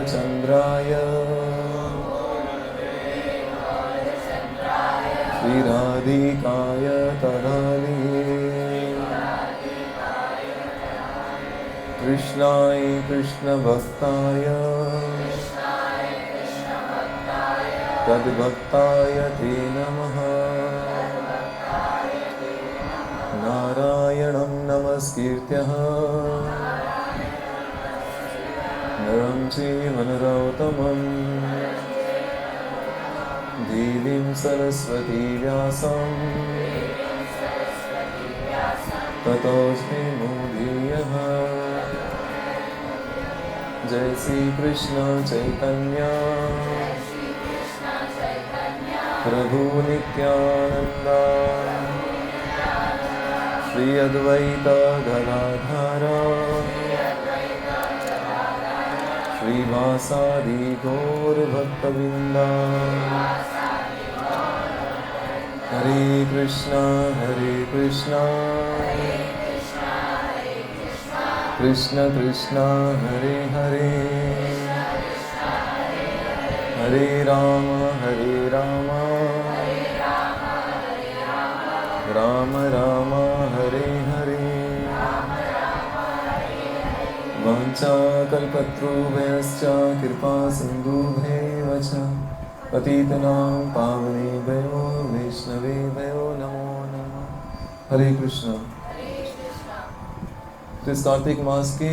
गौरचन्द्राय श्रीराधिकाय तदालये कृष्णाय कृष्णभक्ताय तद्भक्ताय ते नमः। नारायणं नमस्कृत्यः नरं चैव नरोत्तमं देवीं सरस्वतीं व्यासं ततो जयमुदीरः। जय श्री कृष्ण चैतन्य प्रभु नित्यानंद श्री अद्वैत गदाधर श्रीवासादि गौर भक्तवृंद। हरे कृष्णा कृष्ण कृष्ण हरे हरे हरे राम राम राम हरे हरे। वाञ्छाकल्पतरुभ्यश्च कृपा सिन्धुभ्येव च पतितानां पावनेभ्यो वैष्णवेभ्यो नमो नमः। हरे कृष्ण। तो इस कार्तिक मास के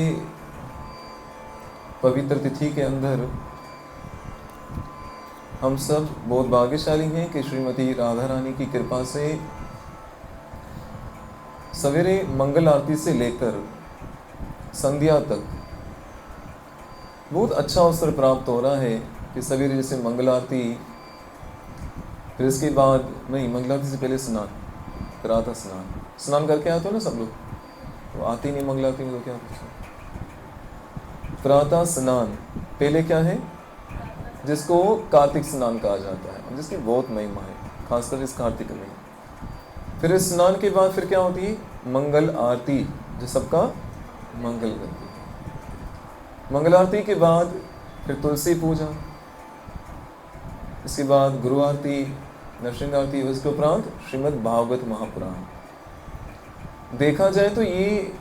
पवित्र तिथि के अंदर हम सब बहुत भाग्यशाली हैं कि श्रीमती राधा रानी की कृपा से सवेरे मंगल आरती से लेकर संध्या तक बहुत अच्छा अवसर प्राप्त हो रहा है कि सवेरे जैसे मंगल आरती, फिर इसके बाद नहीं, मंगल आरती से पहले स्नान, प्रातः स्नान करके आते हो ना सब लोग, वो आते ही नहीं मंगल आरती में तो क्या पूछो। प्रातः स्नान पहले क्या है, जिसको कार्तिक स्नान कहा जाता है, जिसकी बहुत महिमा है खासकर इस कार्तिक में। फिर इस स्नान के बाद फिर क्या होती है, मंगल आरती, जो सबका मंगल करती है। मंगल आरती के बाद फिर तुलसी पूजा, इसके बाद गुरु आरती, नरसिंह आरती, उसके उपरांत श्रीमद् भागवत महापुराण। देखा जाए तो ये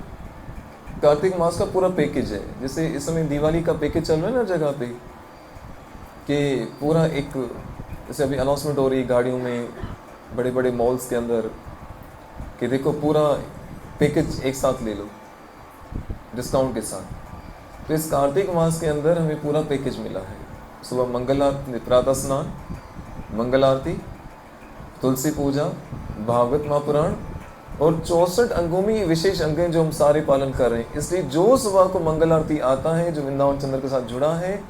कार्तिक मास का पूरा पैकेज है। जैसे इस समय दिवाली का पैकेज चल रहा है ना जगह पे, कि पूरा एक, जैसे अभी अनाउंसमेंट हो रही है गाड़ियों में, बड़े बड़े मॉल्स के अंदर, कि देखो पूरा पैकेज एक साथ ले लो डिस्काउंट के साथ। तो इस कार्तिक मास के अंदर हमें पूरा पैकेज मिला है। सुबह मंगल आरती, प्रातः स्नान, मंगल आरती, तुलसी पूजा, भागवत महापुराण और 64 अंगों में विशेष अंग हैं जो हम सारे पालन कर रहे हैं। इसलिए जो सुबह को मंगल आरती आता है, जो वृंदावन चंद्र के साथ जुड़ा है,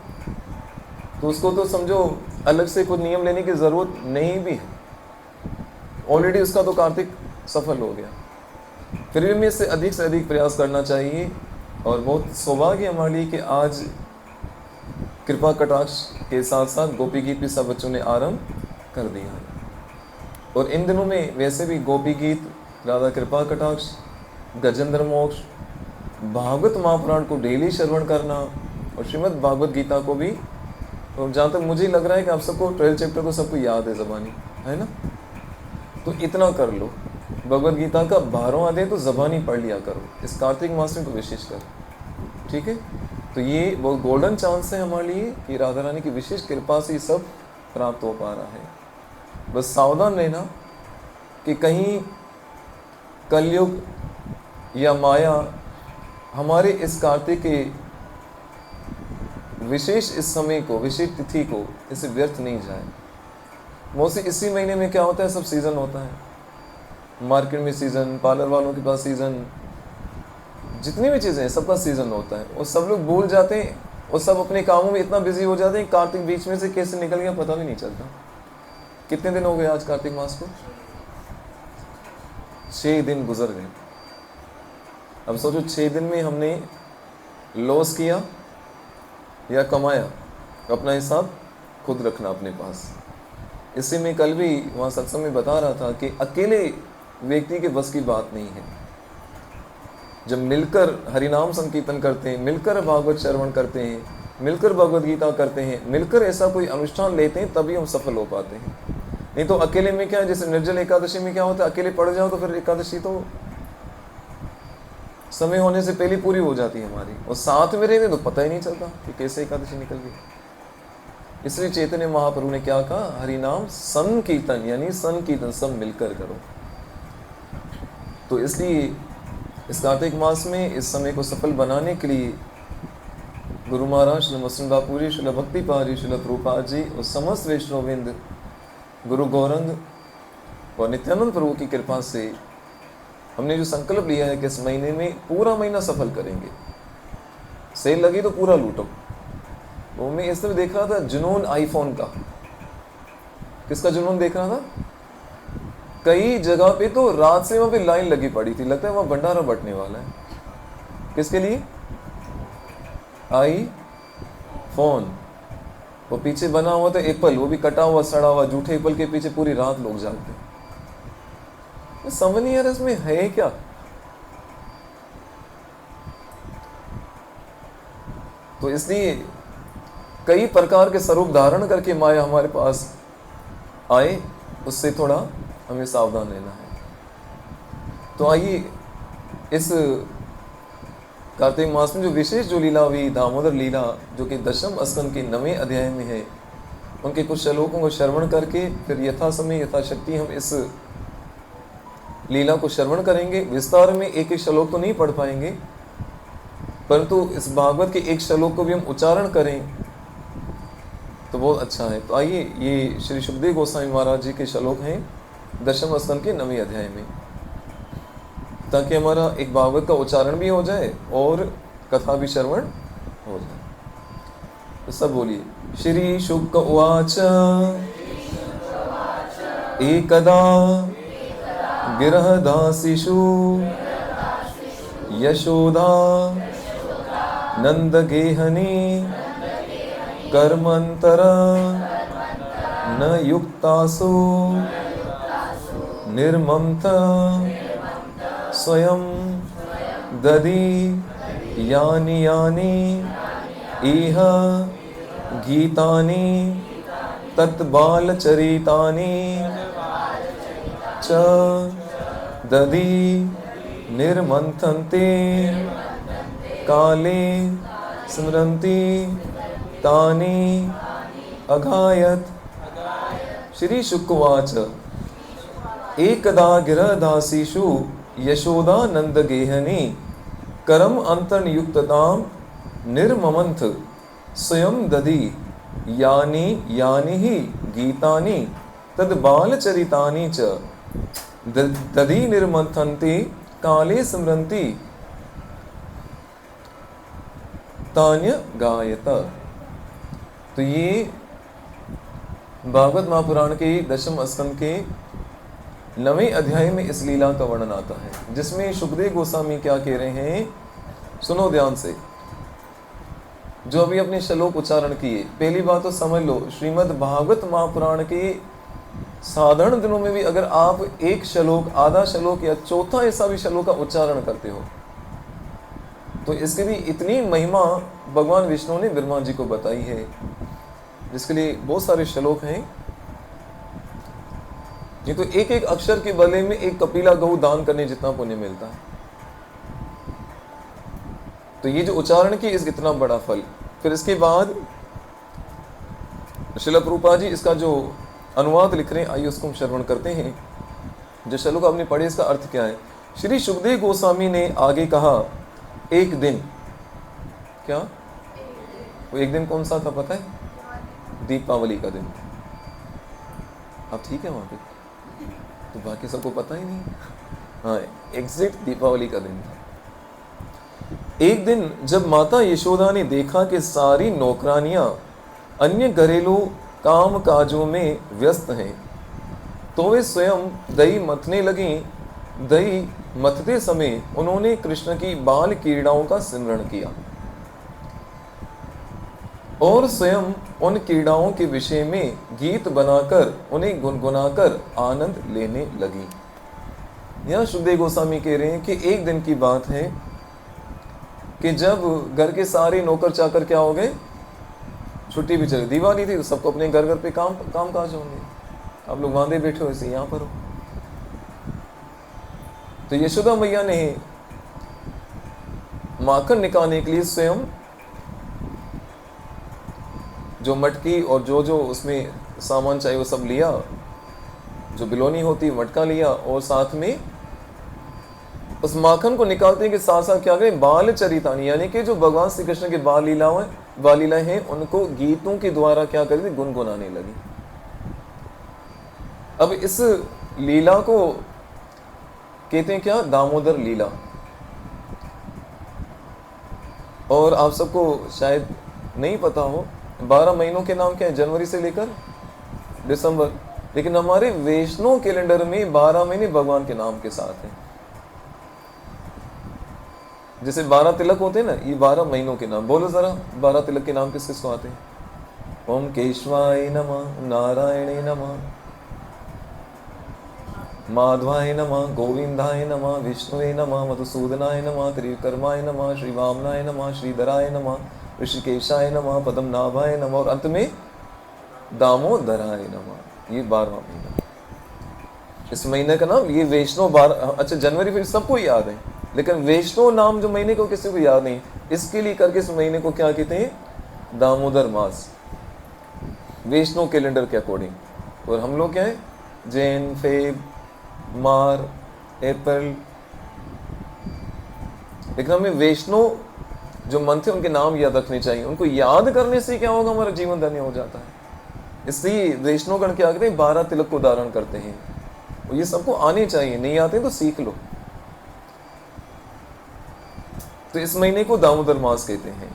तो उसको तो समझो अलग से कोई नियम लेने की ज़रूरत नहीं भी है, ऑलरेडी उसका तो कार्तिक सफल हो गया। फिर भी हमें इससे अधिक प्रयास करना चाहिए। और बहुत सौभाग्य हमारे लिए कि आज कृपा कटाक्ष के साथ साथ गोपी गीत भी सब बच्चों ने आरंभ कर दिया है। और इन दिनों में वैसे भी गोपी गीत, राधा कृपा कटाक्ष, गजेंद्र मोक्ष, भागवत महापुराण को डेली श्रवण करना और श्रीमद् भागवत गीता को भी, तो जहाँ तक मुझे लग रहा है कि आप सबको 12 चैप्टर को सबको याद है ज़बानी, है ना, तो इतना कर लो। भगवद गीता का 12वां अध्याय तो ज़बानी पढ़ लिया करो इस कार्तिक मास में, तो विशेष कर, ठीक है। तो ये बहुत गोल्डन चांस है हमारे लिए कि राधा रानी की विशेष कृपा से ये सब प्राप्त हो पा रहा है। बस सावधान रहना कि कहीं कलयुग या माया हमारे इस कार्तिक के विशेष इस समय को, विशेष तिथि को, इसे व्यर्थ नहीं जाए। मोस्टली इसी महीने में क्या होता है, सब सीज़न होता है, मार्केट में सीज़न, पार्लर वालों के पास सीज़न, जितनी भी चीज़ें हैं सबका सीज़न होता है। और सब लोग भूल जाते हैं और सब अपने कामों में इतना बिजी हो जाते हैं, कार्तिक बीच में से कैसे निकल गया पता भी नहीं चलता। कितने दिन हो गए आज कार्तिक मास को? 6 दिन गुजर गए। अब सोचो 6 दिन में हमने लॉस किया या कमाया, अपना हिसाब खुद रखना अपने पास। इसी में कल भी वहाँ सत्संग में बता रहा था कि अकेले व्यक्ति के बस की बात नहीं है। जब मिलकर हरिनाम संकीर्तन करते हैं, मिलकर भागवत श्रवण करते हैं, मिलकर भगवद गीता करते हैं, मिलकर ऐसा कोई अनुष्ठान लेते हैं, तभी हम सफल हो पाते हैं। नहीं तो अकेले में क्या है, जैसे निर्जल एकादशी में क्या होता है, अकेले पड़ जाओ तो फिर एकादशी तो समय होने से पहले पूरी हो जाती है हमारी, और साथ में रहने तो पता ही नहीं चलता कि कैसे एकादशी निकल गई। इसलिए चैतन्य महाप्रभु ने क्या कहा, हरि नाम संकीर्तन, यानी संकीर्तन सब मिलकर करो। तो इसलिए इस कार्तिक मास में इस समय को सफल बनाने के लिए गुरु महाराज श्री मसलन बापूरी, श्री भक्ति पारी, श्री प्रभुपाद जी और समस्त वैष्णववृंद, गुरु गौरंग और नित्यानंद प्रभु की कृपा से हमने जो संकल्प लिया है कि इस महीने में पूरा महीना सफल करेंगे। सेल लगी तो पूरा लूटो। वो मैं इस समय देख रहा था जुनून आईफोन का, किसका जुनून देख रहा था, कई जगह पे तो रात से वहां पे लाइन लगी पड़ी थी, लगता है वहां भंडारा बंटने वाला है। किसके लिए, आई फोन। वो पीछे बना हुआ था एप्पल, वो भी कटा हुआ सड़ा हुआ, जूठे एप्पल के पीछे पूरी रात लोग जागते। समझ नहीं आ रहा इसमें है क्या। तो इसलिए कई प्रकार के स्वरूप धारण करके माया हमारे पास आए, उससे थोड़ा हमें सावधान रहना है। तो आइए इस कार्तिक मास में जो विशेष जो लीला हुई, दामोदर लीला, जो कि दशम स्कंद के 9वें अध्याय में है, उनके कुछ श्लोकों को श्रवण करके फिर यथा समय यथाशक्ति हम इस लीला को श्रवण करेंगे। विस्तार में एक एक श्लोक तो नहीं पढ़ पाएंगे, परंतु इस भागवत के एक श्लोक को भी हम उच्चारण करें तो बहुत अच्छा है। तो आइए, ये श्री सुखदेव गोस्वामी महाराज जी के श्लोक हैं दशम स्कंद के 9वें अध्याय में, ताकि हमारा एक भागवत का उच्चारण भी हो जाए और कथा भी श्रवण हो जाए। तो सब बोलिए, श्री शुक उवाच एकदा गिरहदासीषु यशोदा नंदगेहनी कर्मंतर न युक्तासु निर्ममथ स्वयं ददी यानि यानि इह गीतानि तत्बालचरितानि च ददी निर्मंथन्ते काले स्मरन्ति तानि अघायत। श्री शुकवाच एकदा गिरदासीषु यशोदा नंदगेहनी करम अंतर्युक्तताम निर्ममंथ स्वयं ददी यानि यानि ही गीतानि तद बालचरितानि च ददी निर्मंथन्ते काले स्मरन्ति तान्य गायत। तो ये भागवत महापुराण के दशम स्कंद के 9वें अध्याय में इस लीला का वर्णन आता है, जिसमें सुखदेव गोस्वामी क्या कह रहे हैं, सुनो ध्यान से। जो अभी अपने श्लोक उच्चारण किए, पहली बात तो समझ लो, श्रीमद् भागवत महापुराण के साधारण दिनों में भी अगर आप एक श्लोक, आधा श्लोक या चौथा ऐसा भी श्लोक का उच्चारण करते हो तो इसकी भी इतनी महिमा भगवान विष्णु ने ब्रह्मा जी को बताई है, जिसके लिए बहुत सारे श्लोक हैं। ये तो एक एक अक्षर के बदले में एक कपिला गऊ दान करने जितना पुण्य मिलता है। तो ये जो उच्चारण की इस इतना बड़ा फल। फिर इसके बाद श्रील प्रभुपाद जी इसका जो अनुवाद लिख रहे हैं, आइए उसको हम श्रवण करते हैं। जो श्लोक आपने पढ़े इसका अर्थ क्या है। श्री सुखदेव गोस्वामी ने आगे कहा, एक दिन, क्या वो एक दिन कौन सा था पता है? दीपावली का दिन। अब ठीक है वहां पे, तो बाकी सबको पता ही नहीं। हाँ, एग्जैक्ट दीपावली का दिन था। एक दिन जब माता यशोदा ने देखा कि सारी नौकरानियां अन्य घरेलू काम काजों में व्यस्त हैं, तो वे स्वयं दही मथने लगी। दही मथते समय उन्होंने कृष्ण की बाल क्रीड़ाओं का स्मरण किया और स्वयं उन क्रीड़ाओं के विषय में गीत बनाकर उन्हें गुनगुनाकर आनंद लेने लगी। यह सुखदेव गोस्वामी कह रहे हैं कि एक दिन की बात है कि जब घर के सारे नौकर चाकर क्या हो गए, छुट्टी भी चली, दिवाली थी तो सबको अपने घर घर पे काम काज होंगे, आप लोग वांदे बैठे हो ऐसे यहाँ पर हो। तो यशोदा मैया ने माखन निकालने के लिए स्वयं जो मटकी और जो उसमें सामान चाहिए वो सब लिया, जो बिलोनी होती मटका लिया, और साथ में उस माखन को निकालते के साथ साथ क्या करें, बाल चरितानी यानी कि जो भगवान श्री कृष्ण के बाल लीलाएं हैं उनको गीतों के द्वारा क्या करी थी, गुनगुनाने लगी। अब इस लीला को कहते हैं क्या, दामोदर लीला। और आप सबको शायद नहीं पता हो 12 महीनों के नाम क्या है, जनवरी से लेकर दिसंबर, लेकिन हमारे वैष्णव कैलेंडर में 12 महीने भगवान के नाम के साथ हैं। जैसे 12 तिलक होते हैं ना, ये 12 महीनों के नाम। बोलो जरा 12 तिलक के नाम किस किस को आते हैं? ओम केशवाय नमः, नारायणे नमः, माधवाय नमः, गोविंदाय नमः, विष्णुवे नमः, मधुसूदनाय नमः, त्रिविक्रमाय नमः, श्री वामनाय नमः, श्रीधराय नमः, ऋषिकेशाय नमः, पद्मनाभाय नमः, और अंत में दामोदराय नमः। ये 12वां महीना। इस महीने का नाम ये वैष्णव 12। अच्छा, जनवरी फिर सबको याद है, लेकिन वैष्णव नाम जो महीने को किसी को याद नहीं, इसके लिए करके इस महीने को क्या कहते हैं, दामोदर मास, वैष्णव कैलेंडर के अकॉर्डिंग। और हम लोग क्या है, जैन, फेब, मार, अप्रैल। लेकिन हमें वैष्णव जो मंथ है उनके नाम याद रखने चाहिए। उनको याद करने से क्या होगा, हमारा जीवन धन्य हो जाता है। इसलिए वैष्णवगण क्या करते हैं, 12 तिलक को धारण करते हैं, और ये सबको आने चाहिए, नहीं आते तो सीख लो। तो इस महीने को दामोदर मास कहते हैं।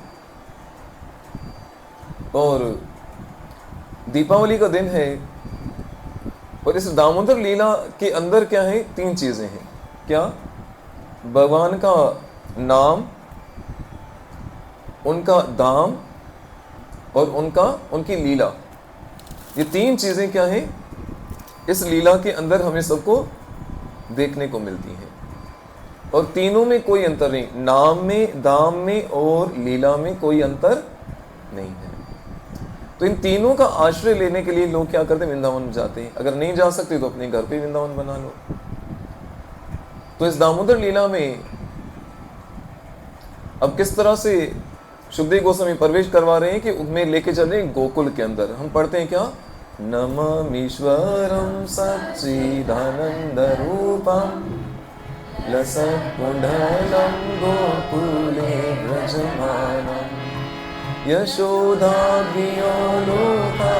और दीपावली का दिन है, और इस दामोदर लीला के अंदर क्या है, 3 चीजें हैं। क्या? भगवान का नाम, उनका धाम, और उनकी लीला। ये 3 चीजें क्या है, इस लीला के अंदर हमें सबको देखने को मिलती हैं। और तीनों में कोई अंतर नहीं, नाम में, धाम में और लीला में कोई अंतर नहीं है। तो इन तीनों का आश्रय लेने के लिए लोग क्या करते हैं, वृंदावन जाते हैं। अगर नहीं जा सकते तो अपने घर पे वृंदावन बना लो। तो इस दामोदर लीला में अब किस तरह से सुखदेव गोस्वामी प्रवेश करवा रहे हैं कि उनमें लेके चल रहे हैं गोकुल के अंदर। हम पढ़ते हैं क्या, नमामीश्वरम सच्चिदानंद रूपम लसत्कुंडलम गोकुले व्रजमानम यशोदाभियो लोकालाभवमानम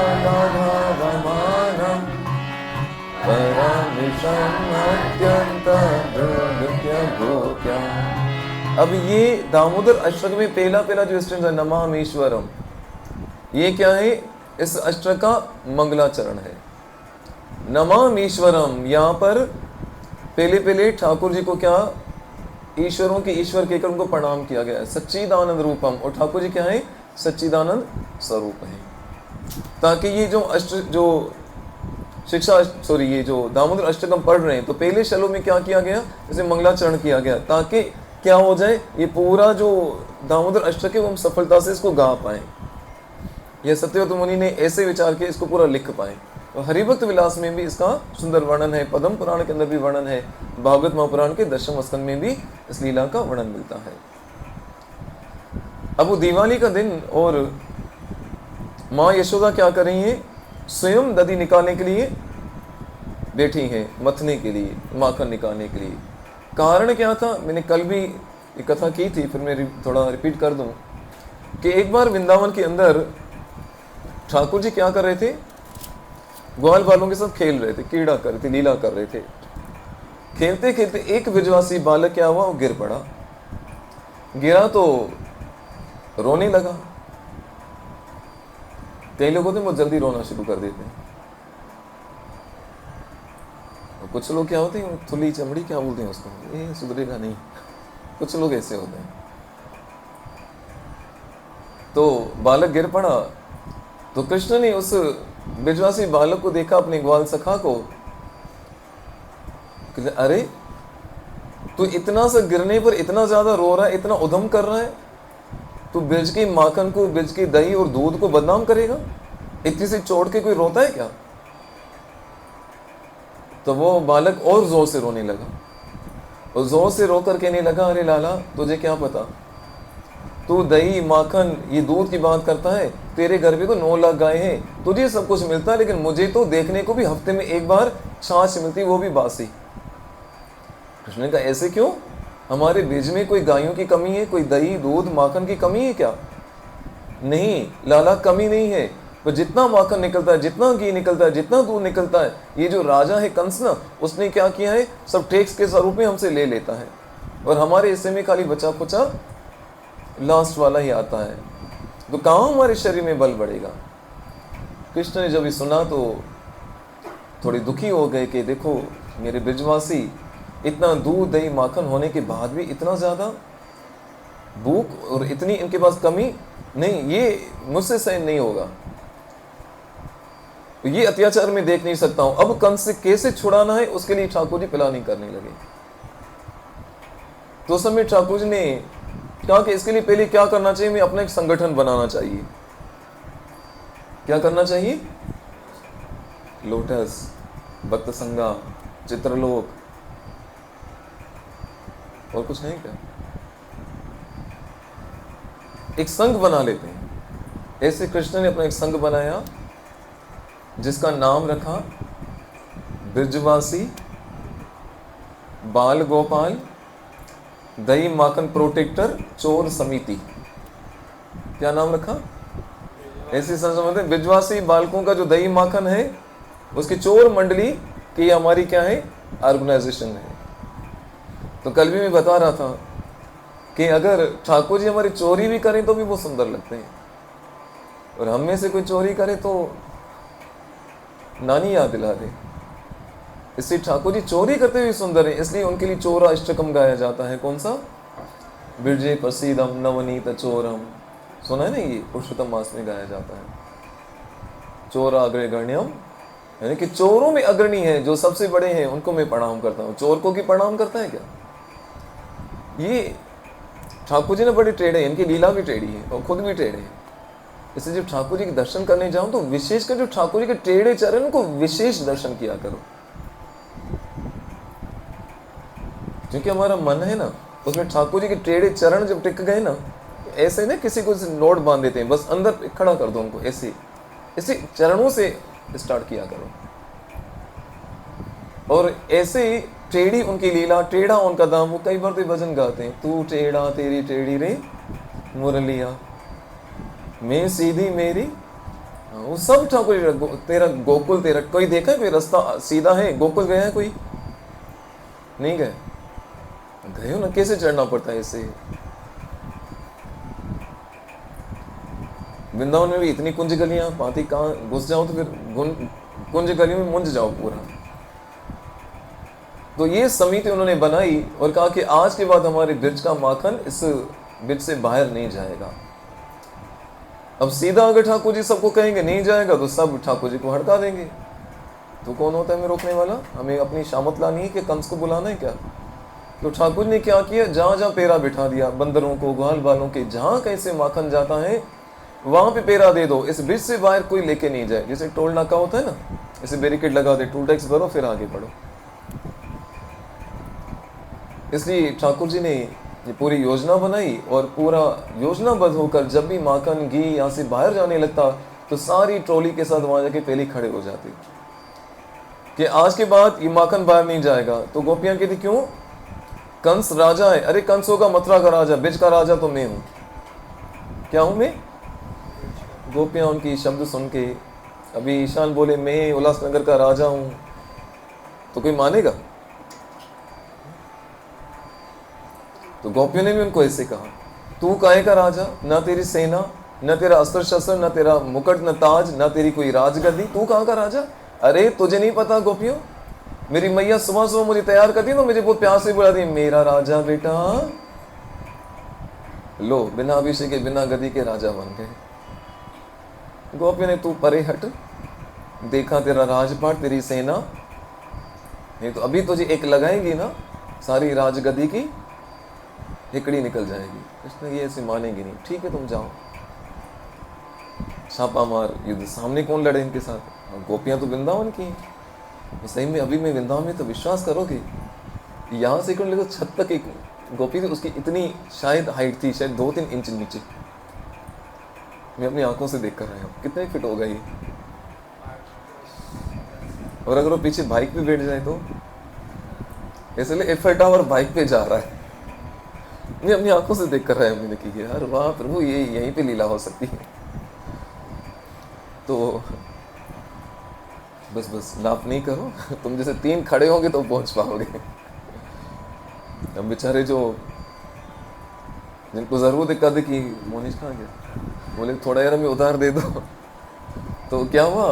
परमिशम् अत्यन्तम्। अब ये दामोदर अष्टक में पहला जो स्टेंज है, नमामीश्वरम, ये क्या है, इस अष्टक का मंगलाचरण है। नमामीश्वरम, यहाँ पर पहले ठाकुर जी को क्या, ईश्वरों के ईश्वर कहकर उनको प्रणाम किया गया है। सच्चिदानंद रूपम, और ठाकुर जी क्या है, सच्चिदानंद स्वरूप है। ताकि ये जो ये जो दामोदर अष्टकम पढ़ रहे हैं, तो पहले शलों में क्या किया गया, इसे मंगलाचरण किया गया, ताकि क्या हो जाए, ये पूरा जो दामोदर अष्टक है वो हम सफलता से इसको गा पाए। यह सत्यव्रत मुनि ने ऐसे विचार किए, इसको पूरा लिख पाए। और हरिभक्त विलास में भी इसका सुंदर वर्णन है, पद्म पुराण के अंदर भी वर्णन है, भागवत महापुराण के 10वें स्कंद में भी इस लीला का वर्णन मिलता है। अब वो दिवाली का दिन, और माँ यशोदा क्या कर रही है, स्वयं दधी निकालने के लिए बैठी हैं, मथने के लिए, माखन निकालने के लिए। कारण क्या था, मैंने कल भी एक कथा की थी, फिर मैं थोड़ा रिपीट कर दूं कि एक बार वृंदावन के अंदर ठाकुर जी क्या कर रहे थे, ग्वाल बालों के साथ खेल रहे थे, क्रीड़ा कर रहे थे, लीला कर रहे थे। खेलते खेलते एक विजवासी बालक क्या हुआ, वो गिर पड़ा। गिरा तो रोने लगा। कई लोग होते हैं वो जल्दी रोना शुरू कर देते हैं, और कुछ लोग क्या होते हैं, थुली चमड़ी क्या बोलते हैं उसको, ये सुधरेगा नहीं। कुछ लोग ऐसे होते हैं। तो बालक गिर पड़ा, तो कृष्ण ने उस विजवासी बालक को देखा, अपने ग्वाल सखा को, अरे तू इतना सा गिरने पर इतना ज्यादा रो रहा है, इतना उधम कर रहा है, तू ब्रज की माखन को, ब्रज की दही और दूध को बदनाम करेगा? इतनी सी चोट के कोई रोता है क्या? तो वो बालक और जोर से रोने लगा, और जोर से रो कर कहने लगा, अरे लाला तुझे क्या पता, तू दही माखन ये दूध की बात करता है, तेरे घर पे तो 9 लाख गाय हैं, तुझे सब कुछ मिलता है, लेकिन मुझे तो देखने को भी हफ्ते में एक बार छाछ मिलती, वो भी बासी। कृष्ण ने कहा ऐसे क्यों? हमारे बीज में कोई गायों की कमी है, कोई दही दूध माखन की कमी है क्या? नहीं लाला, कमी नहीं है, पर जितना माखन निकलता है, जितना घी निकलता है, जितना दूध निकलता है, ये जो राजा है कंस ना, उसने क्या किया है, सब टैक्स के स्वरूप में हमसे ले लेता है, और हमारे हिस्से में खाली बचा कुचा लास्ट वाला ही आता है। तो कहाँ हमारे शरीर में बल बढ़ेगा? कृष्ण ने जब ये सुना तो थोड़ी दुखी हो गए कि देखो मेरे ब्रजवासी, इतना दूध दही माखन होने के बाद भी इतना ज़्यादा भूख और इतनी इनके पास कमी नहीं, ये मुझसे सहन नहीं होगा, ये अत्याचार में देख नहीं सकता हूं। अब कंस से कैसे छुड़ाना है, उसके लिए ठाकुर जी प्लानिंग करने लगे। तो उस समय ठाकुर जी ने कहा कि इसके लिए पहले क्या करना चाहिए, मैं अपना एक संगठन बनाना चाहिए। क्या करना चाहिए? लोटस, भक्त संगा, चित्रलोक, और कुछ नहीं क्या? एक संघ बना लेते हैं। ऐसे कृष्ण ने अपना एक संघ बनाया जिसका नाम रखा ब्रजवासी बाल गोपाल दही माखन प्रोटेक्टर चोर समिति। क्या नाम रखा? ऐसी समझते हैं ब्रजवासी बालकों का जो दही माखन है उसकी चोर मंडली की हमारी क्या है, ऑर्गेनाइजेशन है। तो कल भी मैं बता रहा था कि अगर ठाकुर जी हमारी चोरी भी करें तो भी वो सुंदर लगते हैं, और हम में से कोई चोरी करे तो नानी याद दिला दे। इसलिए ठाकुर जी चोरी करते हुए सुंदर है, इसलिए उनके लिए चोरा अष्टकम गाया जाता है। कौन सा? बिरजे प्रसीदम नवनीत चोरम, सुना है ना, ये पुरुषोत्तम मास में गाया जाता है। चोरा अग्रगण्यम, यानी कि चोरों में अग्रणी है, जो सबसे बड़े हैं उनको मैं प्रणाम करता हूँ। चोर को की प्रणाम करता है क्या? ये ठाकुर जी ने बड़े टेढ़े, इनकी लीला भी टेढ़ी है और खुद भी टेढ़े है। इसलिए जब ठाकुर जी के दर्शन करने जाऊं तो विशेषकर जो ठाकुर जी के टेढ़े चरण को विशेष दर्शन किया करो, क्योंकि हमारा मन है ना उसमें ठाकुर जी के टेढ़े चरण जब टिक गए ना, ऐसे ना किसी को नोट बांध देते हैं, बस अंदर खड़ा कर दो उनको, ऐसे ऐसे चरणों से स्टार्ट किया करो। और ऐसे ही टेढ़ी उनकी लीला, टेढ़ा उनका दाम। वो कई बार तो भजन गाते हैं, तू टेढ़ा तेरी टेढ़ी रे मुरलिया, मैं सीधी मेरी। वो सब ठाकुर तेरा गोकुल तेरा। कोई देखा है कोई रास्ता सीधा है? गोकुल गया है कोई? नहीं गए? गए हो ना, कैसे चढ़ना पड़ता है इससे। वृंदावन में भी इतनी कुंज गलियां, पाती कहाँ घुस जाओ तो फिर कुंज गलियों में मुंज जाओ पूरा। तो ये समिति उन्होंने बनाई और कहा कि आज के बाद हमारे ब्रज का माखन इस ब्रज से बाहर नहीं जाएगा। अब सीधा अगर ठाकुर जी सबको कहेंगे नहीं जाएगा तो सब ठाकुर जी को हड़का देंगे। तो कौन होता है हमें रोकने वाला? हमें अपनी शामत लानी है कि कंस को बुलाना है क्या? तो ठाकुर ने क्या किया, जहां जहां पेरा बिठा दिया, बंदरों को, ग्वाल बालों के, जहां कैसे माखन जाता है वहां पे पेरा दे दो। इस ब्रिज से बाहर कोई लेके नहीं जाए। जैसे टोल नाका होता है ना, ऐसे बैरिकेड लगा दे, टोल टैक्स भरो फिर आगे बढ़ो। इसलिए ठाकुर जी ने ये पूरी योजना बनाई और पूरा योजनाबद्ध होकर जब भी माखन घी यहाँ से बाहर जाने लगता तो सारी ट्रॉली के साथ वहां जाके पहले खड़े हो जाते कि आज के बाद ये माखन बाहर नहीं जाएगा। तो गोपियां कहती क्यों? कंस राजा है। अरे कंस होगा मथुरा का राजा, ब्रज का राजा तो मैं हूं। क्या हूं मैं? गोपियां उनकी शब्द सुन के, अभी ईशान बोले मैं उल्लासनगर का राजा हूं, तो कोई मानेगा? तो गोपियों ने भी उनको ऐसे कहा, तू काहे का राजा? ना तेरी सेना, न तेरा अस्त्र शस्त्र, न तेरा मुकुट, न ताज, न तेरी कोई राजगद्दी, तू कहाँ का राजा? अरे तुझे नहीं पता गोपियों, मेरी मैया सुबह सुबह मुझे तैयार करती तो मुझे बहुत प्यार से बुलाती, मेरा राजा बेटा। लो, बिना अभिषेक के, बिना गद्दी के राजा बन गए। गोपियों ने तू परे हट, देखा तेरा राजपाट, तेरी सेना, नहीं तो अभी तुझे एक लगाएंगी ना सारी राजगद्दी की। हिकड़ी निकल जाएगी। कृष्ण ये ऐसे मानेंगे नहीं, ठीक है तुम जाओ। छापा मार युद्ध, सामने कौन लड़े इनके साथ? गोपियां तो वृंदावन की हैं। तो सही में अभी मैं वृंदावन में, तो विश्वास करोगे यहाँ से लेकर छत तक एक गोपी थी, उसकी इतनी शायद हाइट थी, शायद 2-3 इंच नीचे। मैं अपनी आंखों से देख कर रहा हूँ कितने फिट होगा ये। और अगर वो पीछे बाइक पे बैठ जाए तो, इसलिए एफर टावर बाइक पे जा रहा है। मैं अपनी आंखों से देख कर रहा है मैंने कि यार वाह प्रभु, ये यहीं पे लीला हो सकती है। तो बस लाभ नहीं करो, तुम जैसे 3 खड़े होगे तो पहुंच पाओगे। अब बेचारे जो जिनको जरूरत दिक्कत है कि मोनिश कहाँ गया, बोले थोड़ा यार हमें उधार दे दो। तो क्या हुआ,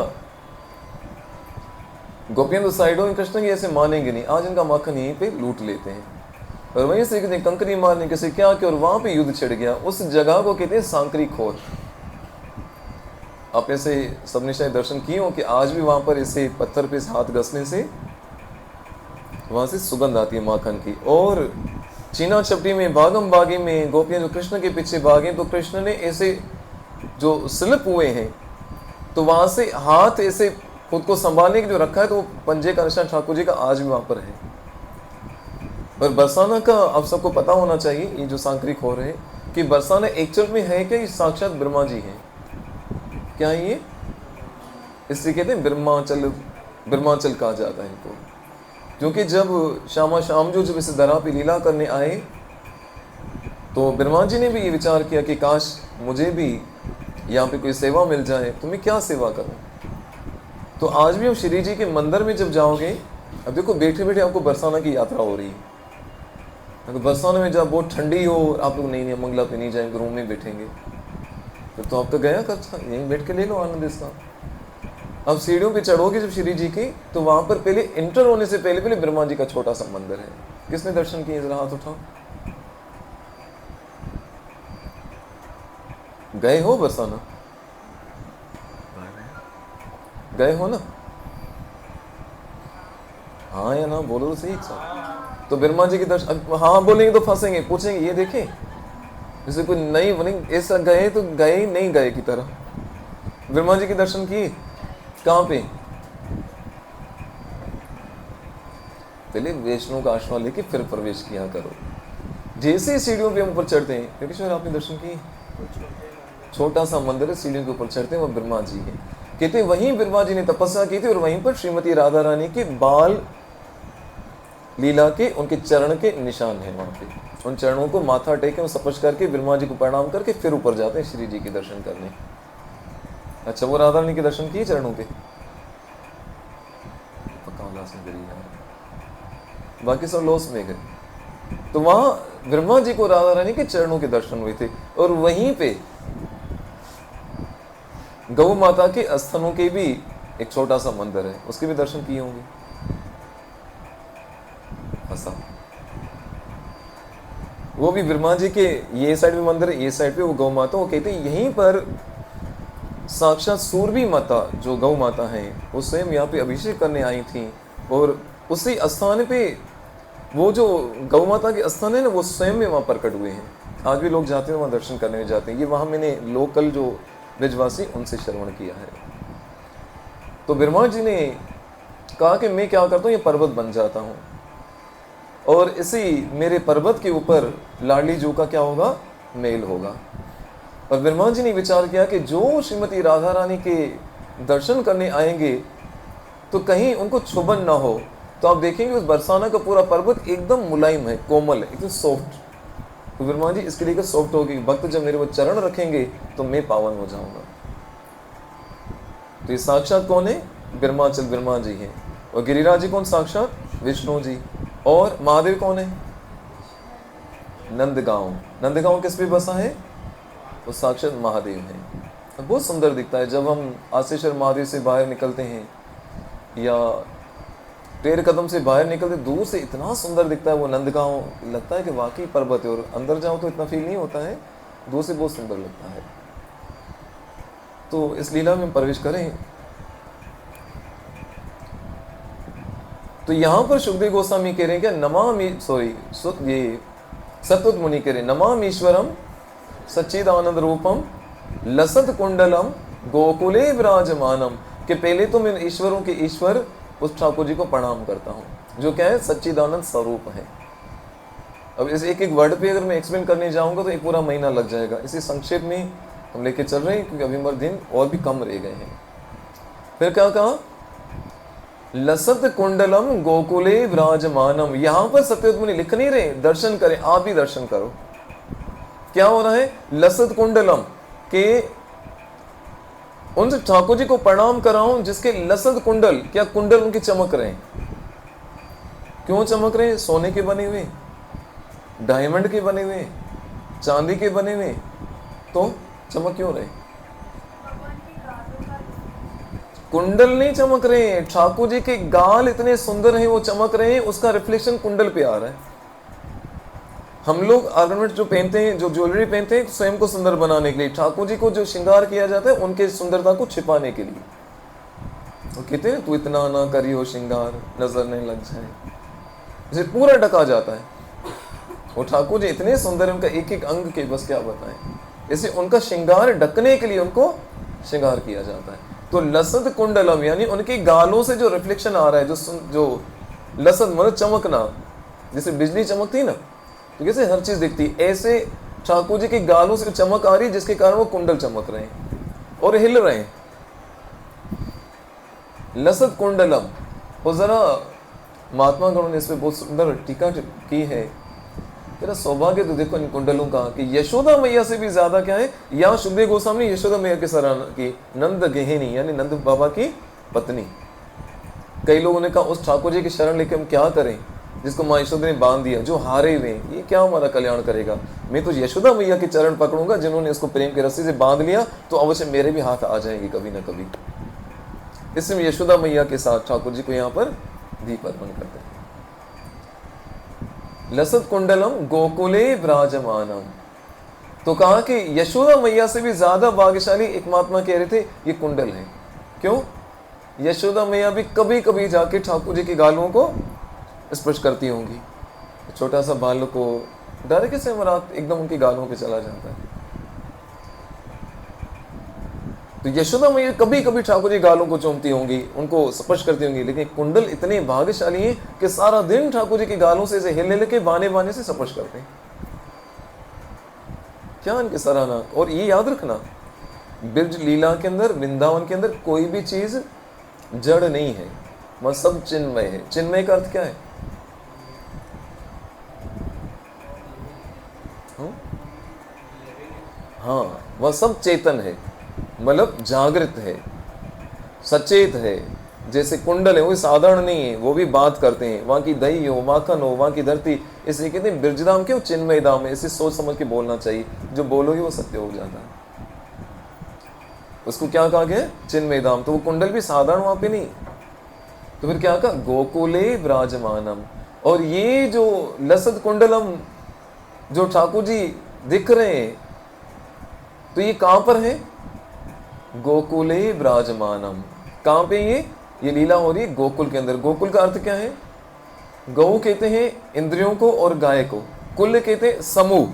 गोपियां तो साइडों में, कृष्ण की ऐसे मानेंगे नहीं, आज इनका माखन यहीं पे लूट लेते हैं। और वहीं से कहते कंकरी मारने कैसे क्या किया, और वहां पे युद्ध छिड़ गया। उस जगह को कहते हैं सांकरी खोर। आप ऐसे सबने शायद दर्शन किए हो कि आज भी वहां पर ऐसे पत्थर पे हाथ घसने से वहां से सुगंध आती है माखन की। और चीना चपटी में, भागम भागी में गोपियां जो कृष्ण के पीछे भागे, तो कृष्ण ने ऐसे जो स्लिप हुए हैं, तो वहां से हाथ ऐसे खुद को संभालने के जो रखा है, तो वो पंजे का निशान ठाकुर जी का आज भी वहां पर है। और बरसाना का आप सबको पता होना चाहिए, ये जो सांकरी खोर है, कि बरसाना एक्चुअल में है क्या, ये साक्षात ब्रह्मा जी हैं। क्या है ये? इससे कहते हैं ब्रह्माचल कहा जाता है इनको। क्योंकि जब श्यामा श्याम जो जब इस धरा पे लीला करने आए, तो ब्रह्मा जी ने भी ये विचार किया कि काश मुझे भी यहाँ पे कोई सेवा मिल जाए, तो मैं क्या सेवा करूँ। तो आज भी हम श्री जी के मंदिर में जब जाओगे, अब देखो बैठे बैठे आपको बरसाना की यात्रा हो रही है। अगर बरसाना में जब बहुत ठंडी हो, आप लोग नहीं मंगला पे नहीं जाएंगे, रूम में बैठेंगे, फिर तो आप तो गया खर्चा, यहीं बैठ के ले लो आनंद इसका। अब सीढ़ियों पे चढ़ोगे जब श्री जी की, तो वहां पर पहले एंटर होने से पहले ब्रह्मा जी का छोटा सा मंदिर है। किसने दर्शन किए, जरा हाथ उठाओ। गए हो बरसाना? गए हो ना? हाँ या ना बोलो तो सही सब। तो ब्रह्मा जी के दर्शन, हाँ बोलेंगे तो फंसेंगे, पूछेंगे ये देखे, जैसे कोई नई बनी ऐसा गए तो गए नहीं गए की तरह। ब्रह्मा जी के दर्शन किए कहाँ पे? पहले वैष्णव का आश्रय लेके फिर प्रवेश किया करो। जैसे सीढ़ियों पे हम ऊपर चढ़ते हैं, क्योंकि आपने दर्शन किए, छोटा सा मंदिर है, सीढ़ियों के ऊपर चढ़ते हैं, वो ब्रह्मा जी है। कहते वहीं ब्रह्मा जी ने तपस्या की थी, और वहीं पर श्रीमती राधा रानी के बाल लीला के उनके चरण के निशान है। वहां पे उन चरणों को माथा टेके स्पर्श करके ब्रह्मा जी को प्रणाम करके फिर ऊपर जाते हैं श्री जी के दर्शन करने। अच्छा, वो राधा रानी के दर्शन किए चरणों के? बाकी सब लॉस में गए। तो वहां ब्रह्मा जी को राधा रानी के चरणों के दर्शन हुए थे। और वहीं पे गौ माता के स्तनों के भी एक छोटा सा मंदिर है, उसके भी दर्शन किए होंगे। ऐसा वो भी ब्रह्मा जी के ये साइड में मंदिर है, ये साइड पे वो गौ माता। वो कहते हैं यहीं पर साक्षात सूरबी माता जो गौ माता है, वो स्वयं यहाँ पे अभिषेक करने आई थी। और उसी स्थान पे वो जो गौ माता के स्थान है ना, वो स्वयं में वहाँ प्रकट हुए हैं। आज भी लोग जाते हैं वहाँ दर्शन करने में जाते हैं। ये वहाँ मैंने लोकल जो ब्रजवासी उनसे श्रवण किया है। तो ब्रह्मा जी ने कहा कि मैं क्या करता हूँ, ये पर्वत बन जाता हूँ, और इसी मेरे पर्वत के ऊपर लाडली जो का क्या होगा, मेल होगा। और ब्रह्मा जी ने विचार किया कि जो श्रीमती राधा रानी के दर्शन करने आएंगे तो कहीं उनको छुबन ना हो। तो आप देखेंगे उस बरसाना का पूरा पर्वत एकदम मुलायम है, कोमल है, एकदम सॉफ्ट। तो ब्रह्मा जी इसके लिए सॉफ्ट होगी, भक्त जब मेरे वो चरण रखेंगे तो मैं पावन हो जाऊंगा। तो ये साक्षात कौन है? ब्रह्माचल ब्रह्मा जी है। और गिरिराज जी कौन? साक्षात विष्णु जी। और महादेव कौन है? नंदगांव। नंदगांव किस पे बसा है? वो साक्षात महादेव है। बहुत सुंदर दिखता है जब हम आसेश्वर महादेव से बाहर निकलते हैं, या 13 कदम से बाहर निकलते, दूर से इतना सुंदर दिखता है वो नंदगांव। लगता है कि वाकई पर्वत है, और अंदर जाओ तो इतना फील नहीं होता है, दूर से बहुत सुंदर लगता है। तो इस लीला में प्रवेश करें। तो यहाँ पर सुखदेव गोस्वामी कह रहे हैं कि ये सतुत मुनि करे नमाम ईश्वरम सच्चिदानंद रूपम लसत कुंडलम गोकुले विराजमानम, कि पहले तो मैं ईश्वरों के ईश्वर उस ठाकुर जी को प्रणाम करता हूँ जो क्या है, सच्चिदानंद स्वरूप है। अब इस एक एक वर्ड पे अगर मैं एक्सप्लेन करने जाऊंगा तो एक पूरा महीना लग जाएगा। इसी संक्षेप में हम लेके चल रहे हैं क्योंकि अभी हमारे दिन और भी कम रह गए हैं। फिर क्या कहा, लसत कुंडलम गोकुले विराजमानम। यहां पर सत्यवत मुनि लिख नहीं रहे दर्शन करें, आप भी दर्शन करो। क्या हो रहा है, लसत कुंडलम के उन ठाकुर जी को प्रणाम कराऊं जिसके लसत कुंडल, क्या कुंडल उनके चमक रहे हैं। क्यों चमक रहे हैं, सोने के बने हुए, डायमंड के बने हुए, चांदी के बने हुए, तो चमक क्यों रहे। कुंडल नहीं चमक रहे हैं, ठाकुर जी के गाल इतने सुंदर हैं वो चमक रहे हैं, उसका रिफ्लेक्शन कुंडल पे आ रहा है। हम लोग ऑर्नामेंट जो पहनते हैं, जो ज्वेलरी पहनते हैं स्वयं को सुंदर बनाने के लिए, ठाकुर जी को जो श्रृंगार किया जाता है उनके सुंदरता को छिपाने के लिए। वो कहते हैं तू इतना ना करी हो श्रृंगार नजर नहीं लग जाए, इसे पूरा ढका जाता है। वो ठाकुर जी इतने सुंदर है, उनका एक एक अंग के बस क्या बताएं, इसे उनका श्रृंगार ढकने के लिए उनको श्रृंगार किया जाता है। तो लसत कुंडलम यानी उनके गालों से जो रिफ्लेक्शन आ रहा है, जो लसत मतलब चमकना, जैसे बिजली चमकती ना तो कैसे हर चीज दिखती, ऐसे ठाकुर जी के गालों से चमक आ रही जिसके कारण वो कुंडल चमक रहे हैं और हिल रहे हैं। लसत कुंडलम। और जरा महात्मा गणों ने इस पे बहुत सुंदर टीका की है। तेरा सौभाग्य तो देखो इन कुंडलों का कि यशोदा मैया से भी ज्यादा क्या है, यहाँ शुभदेव गोस्वामी ने यशोदा मैया की सराहना की, नंद गेहिनी यानी नंद बाबा की पत्नी। कई लोगों ने कहा उस ठाकुर जी की शरण लेके हम क्या करें जिसको माँ यशोदा ने बांध दिया, जो हारे हुए, ये क्या हमारा कल्याण करेगा। मैं तो यशोदा मैया के चरण पकड़ूंगा जिन्होंने इसको प्रेम की रस्सी से बांध लिया, तो अवश्य मेरे भी हाथ आ जाएंगे कभी ना कभी। इसमें यशोदा मैया के साथ ठाकुर जी को यहाँ पर दीप अर्पण करते हैं। लसत कुंडलम गोकुले विराजमानम। तो कहा कि यशोदा मैया से भी ज्यादा भाग्यशाली एक महात्मा कह रहे थे ये कुंडल है। क्यों, यशोदा मैया भी कभी कभी जाके ठाकुर जी के गालों को स्पर्श करती होंगी। छोटा सा बालक को डायरेक्ट से रात एकदम उनके गालों पे चला जाता है। तो यशोदा मैया कभी कभी ठाकुर जी गालों को चूमती होंगी, उनको स्पर्श करती होंगी, लेकिन कुंडल इतने भाग्यशाली हैं कि सारा दिन ठाकुर जी के गालों से इसे हिल के बाने बाने से स्पर्श करते हैं। क्या इनकी सराहना। और ये याद रखना, ब्रज लीला के अंदर, वृंदावन के अंदर कोई भी चीज जड़ नहीं है, वह सब चिन्मय है। चिन्मय का अर्थ क्या है, हाँ वह सब चेतन है, मतलब जागृत है, सचेत है। जैसे कुंडल है वो साधारण नहीं है, वो भी बात करते हैं, वहां की दही हो, माखन हो, वहां की धरती, इसलिए कहते हैं ब्रजधाम क्यों, चिन्मय धाम है। इसे सोच समझ के बोलना चाहिए, जो बोलोगे वो सत्य हो जाता है। उसको क्या कहा गया, चिन्मय धाम। तो वो कुंडल भी साधारण वहां पे नहीं, तो फिर क्या कहा, गोकुले विराजमानम। और ये जो लसत कुंडलम जो ठाकुर जी दिख रहे हैं, तो ये कहां पर है, गोकुले विराजमानम। कहां पे ये लीला हो रही है, गोकुल के अंदर। गोकुल का अर्थ क्या है, गौ कहते हैं इंद्रियों को और गाय को, कुल कहते हैं समूह,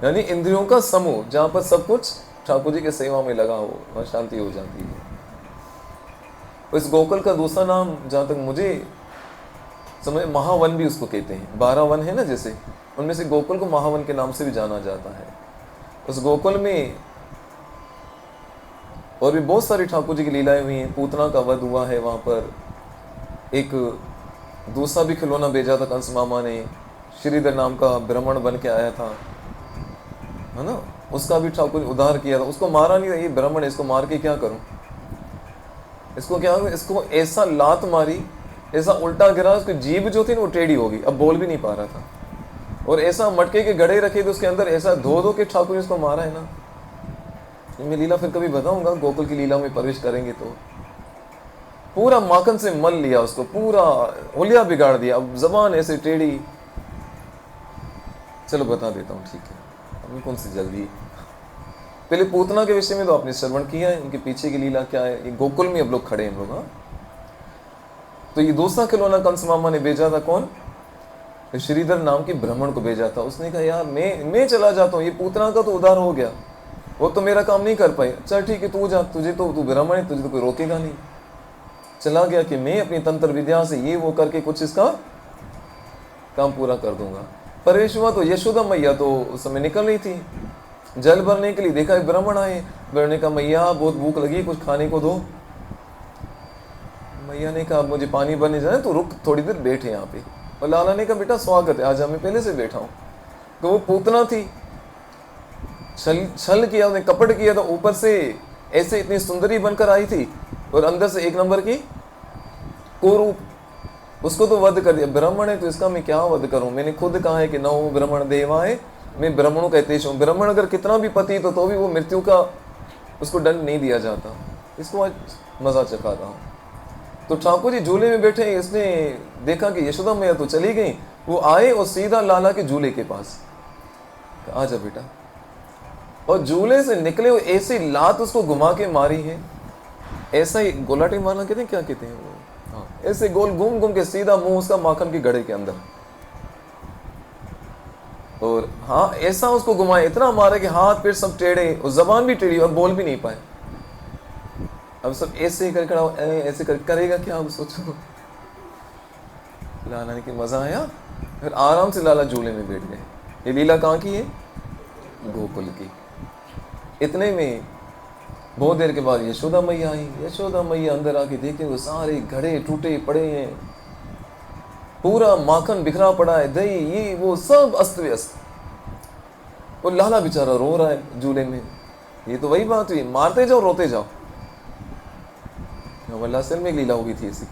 यानी इंद्रियों का समूह, जहां पर सब कुछ ठाकुर जी के सेवा में लगा हो, वहां शांति हो जाती है। इस गोकुल का दूसरा नाम जहां तक मुझे समझ, महावन भी उसको कहते हैं। 12 वन है ना, जैसे उनमें से गोकुल को महावन के नाम से भी जाना जाता है। उस गोकुल में और भी बहुत सारी ठाकुर जी की लीलाएं हुई हैं। पूतना का वध हुआ है वहां पर। एक दूसरा भी खिलौना भेजा था कंस मामा ने, श्रीधर नाम का ब्राह्मण बन के आया था, है ना, उसका भी ठाकुर उद्धार किया था। उसको मारा नहीं था, ये ब्राह्मण है, इसको मार के क्या करूं, इसको क्या करूं, इसको ऐसा लात मारी, ऐसा उल्टा गिरा, उसकी जीभ जो थी ना वो टेढ़ी हो गई, अब बोल भी नहीं पा रहा था। और ऐसा मटके के गड़े रखे थे उसके अंदर, ऐसा धो धो के ठाकुर इसको मारा है ना। मैं लीला फिर कभी बताऊंगा, गोकुल की लीला में प्रवेश करेंगे तो। पूरा माखन से मल लिया उसको, पूरा हुलिया बिगाड़ दिया, अब जबान ऐसे टेढ़ी। चलो बता देता हूँ, ठीक है, अभी कौन सी जल्दी। पहले पूतना के विषय में तो आपने श्रवण किया है, उनके पीछे की लीला क्या है। ये गोकुल में अब लोग खड़े हैं हम लोग। हाँ, तो ये दूसरा खिलौना कंस मामा ने भेजा था, कौन, श्रीधर नाम के ब्राह्मण को भेजा था। उसने कहा यार मैं चला जाता हूँ, ये पूतना का तो उद्धार हो गया, वो तो मेरा काम नहीं कर पाई। चल ठीक है तू जा, तुझे तो तू ब्राह्मण है, तुझे तो कोई रोकेगा नहीं। चला गया कि मैं अपनी तंत्र विद्या से ये वो करके कुछ इसका काम पूरा कर दूंगा। परेश हुआ तो यशोदा मैया तो उस समय निकल रही थी जल भरने के लिए, देखा एक ब्राह्मण आए, ब्राह्मण का मैया बहुत भूख लगी, कुछ खाने को दो। मैया ने कहा मुझे पानी भरने जाए, तो रुक थोड़ी देर बैठे यहाँ पे। और लाला ने कहा बेटा स्वागत है, आज मैं पहले से बैठा हूँ। तो वो पूतना थी, छल किया, उसने कपट किया था, ऊपर से ऐसे इतनी सुंदरी बनकर आई थी और अंदर से एक नंबर की कुरूप। उसको तो वध कर दिया। ब्राह्मण है तो इसका मैं क्या वध करूं? मैंने खुद कहा है कि न हो ब्राह्मण देवाए, मैं ब्राह्मणों का हितेश हूं। ब्राह्मण अगर कितना भी पति तो भी वो मृत्यु का उसको दंड नहीं दिया जाता। इसको आज मजा चखा रहा हूं। तो ठाकुर जी झूले में बैठे, इसने देखा कि यशोदा मैया तो चली गई। वो आए और सीधा लाला के झूले के पास, आजा बेटा। और झूले से निकले वो ऐसी लात उसको घुमा के मारी है, ऐसा ही गोलाटी मारना कहते हैं, क्या कहते हैं वो, हाँ, ऐसे गोल घूम घूम के सीधा मुंह उसका माखन के गड़े के अंदर। और हाँ ऐसा उसको घुमाया, इतना मारा कि हाथ पैर सब टेढ़े और जबान भी टेढ़ी और बोल भी नहीं पाए। अब सब ऐसे कर खड़ा, ऐसे करेगा क्या, अब सोचो। लाला ने कि मजा आया, फिर आराम से लाला झूले में बैठ गए। ये लीला कहाँ की है? गोकुल की। इतने में बहुत देर के बाद यशोदा मैया आई। यशोदा मैया अंदर आके देखे वो सारे घड़े टूटे पड़े हैं, पूरा माखन बिखरा पड़ा है, दही ये वो सब अस्त व्यस्त। और लाला बेचारा रो रहा है झूले में। ये तो वही बात हुई, मारते जाओ रोते जाओ। वल्लासल में लीला हुई थी ऐसी,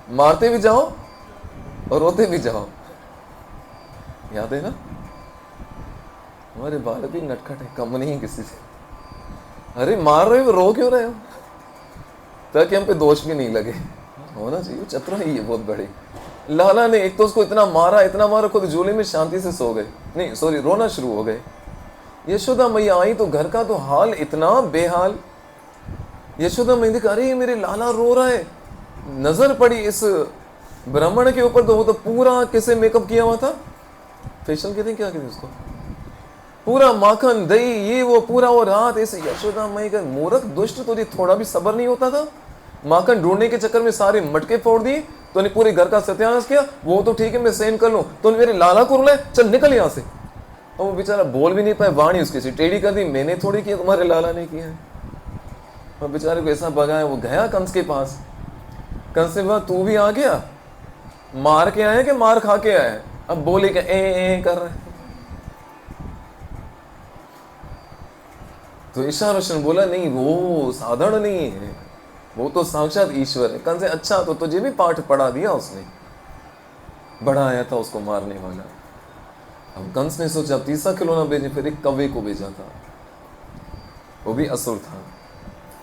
मारते भी जाओ और रोते भी जाओ। याद है ना? हमारे बाल भी नटखट है, कम नहीं है किसी से। अरे मार रहे हो, रो क्यों रहे हो? ताकि हम पे दोष भी नहीं लगे। होना चाहिए, चतुरा ही है बहुत बड़ी। लाला ने एक तो उसको इतना मारा, खुद झूले में शांति से सो गए, नहीं सॉरी रोना शुरू हो गए। यशोदा मैया आई तो घर का तो हाल इतना बेहाल। यशोदा मैया देखा, अरे मेरे लाला रो रहा है। नजर पड़ी इस ब्राह्मण के ऊपर, तो वो तो पूरा कैसे मेकअप किया हुआ था, फेशियल कहते हैं, क्या कहते हैं उसको, पूरा माखन दही ये वो पूरा, और हाथ ऐसे। यशोदा मैया का मूर्ख दुष्ट, तुझे थोड़ा भी सब्र नहीं होता था? माखन ढूंढने के चक्कर में सारे मटके फोड़ दिए, तूने पूरे घर का सत्यानाश किया। वो तो ठीक है मैं सहन कर लूं, तो मेरे लाला को रुलाए, चल निकल यहां से। और वो बेचारा बोल भी नहीं पाए, वाणी उसकी सी टेढ़ी कर दी, मैंने थोड़ी किया, तुम्हारे लाला ने किया है। और बेचारे को ऐसा भगाया, वो गया कंस के पास। कंस से बोला तू भी आ गया, मार के आया कि मार खा के आया? अब बोले क्या ए कर रहा है? तो ईशा रोशन बोला नहीं, वो साधारण नहीं है, वो तो साक्षात ईश्वर है। कंस से अच्छा तो तुझे भी पाठ पढ़ा दिया उसने, बड़ा आया था उसको मारने वाला। अब कंस ने सोचा तीसरा खिलौना भेजे, फिर एक कौवे को भेजा था, वो भी असुर था,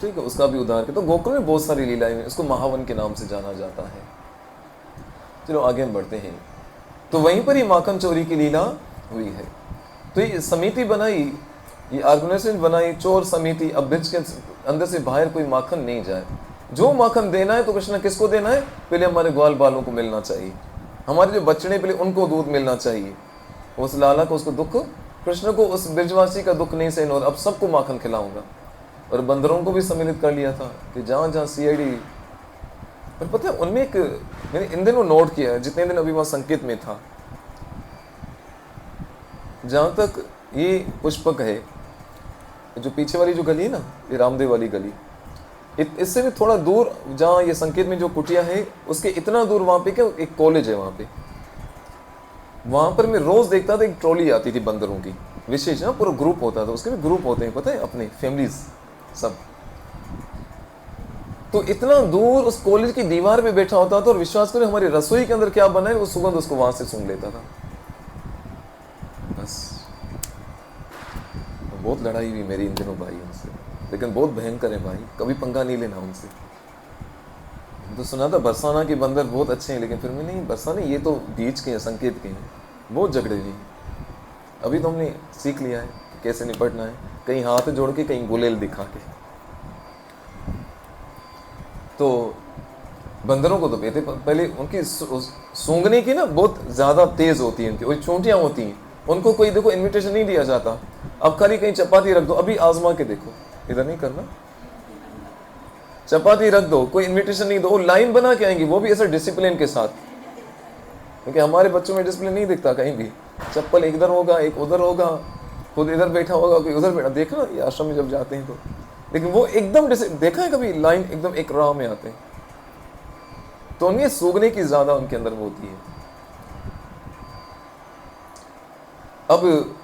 ठीक है, उसका भी उद्धार किया। तो गोकुल में बहुत सारी लीलाएं हैं, उसको महावन के नाम से जाना जाता है। चलो आगे हम बढ़ते हैं। तो वहीं पर ही माखन चोरी की लीला हुई है। तो ये समिति बनाई, ये ऑर्गेनाइजेशन बनाई, चोर समिति। अब ब्रिज के अंदर से बाहर कोई माखन नहीं जाए। जो माखन देना है तो कृष्ण किसको देना है? पहले हमारे ग्वाल बालों को मिलना चाहिए, हमारे जो बच्चे पहले उनको दूध मिलना चाहिए। उस लाला को उसको दुख, कृष्ण को उस ब्रिजवासी का दुख नहीं सहन हो, अब सबको माखन खिलाऊंगा। और बंदरों को भी सम्मिलित कर लिया था कि जहाँ जहाँ सीआईडी। और पता है उनमें एक, मैंने इन दिनों नोट किया है, जितने दिन अभी वहाँ संकेत में था, जहाँ तक ये पुष्पक है, जो पीछे वाली जो गली है ना, ये रामदेव वाली गली, इससे भी थोड़ा दूर जहाँ ये संकेत में जो कुटिया है, उसके इतना दूर वहाँ पे क्या एक कॉलेज है, वहाँ पर मैं रोज देखता था, एक ट्रॉली आती थी बंदरों की, विशेष ना, पूरा ग्रुप होता था, उसके भी ग्रुप होते हैं पता है, अपने फैमिलीज सब। तो इतना दूर उस कॉलेज की दीवार पे बैठा होता था, और विश्वास करें हमारी रसोई के अंदर क्या बना है वो सुगंध उसको वहां से सूंघ लेता था। बस बहुत लड़ाई हुई मेरी इन दिनों भाई उनसे, लेकिन बहुत भयंकर है भाई, कभी पंगा नहीं लेना उनसे। तो सुना था बरसाना के बंदर बहुत अच्छे हैं, लेकिन फिर मैं नहीं, बरसाने ये तो बीच के हैं, संकेत के हैं, बहुत झगड़े हुए। अभी तो हमने सीख लिया है कि कैसे निपटना है, कहीं हाथ जोड़ के, कहीं गुलेल दिखा के। तो बंदरों को तो पीते, पहले उनकी सूंघने की ना बहुत ज्यादा तेज होती है उनकी, और चोटियां होती हैं, उनको कोई देखो इनविटेशन नहीं दिया जाता। अब खाली कहीं चपाती रख दो, अभी आजमा के देखो, इधर नहीं करना, चपाती रख दो, कोई इनविटेशन नहीं दो, लाइन बना के आएंगी, वो भी ऐसे डिसिप्लिन के साथ, क्योंकि हमारे बच्चों में डिसिप्लिन नहीं दिखता कहीं भी। चप्पल एक इधर होगा, एक उधर होगा, खुद इधर बैठा होगा, कोई उधर बैठा, देखा ये आश्रम में जब जाते हैं तो, लेकिन वो एकदम देखा है कभी लाइन एकदम एक राह में आते हैं, तो उनमें सूंघने की ज्यादा उनके अंदर वो होती है। अब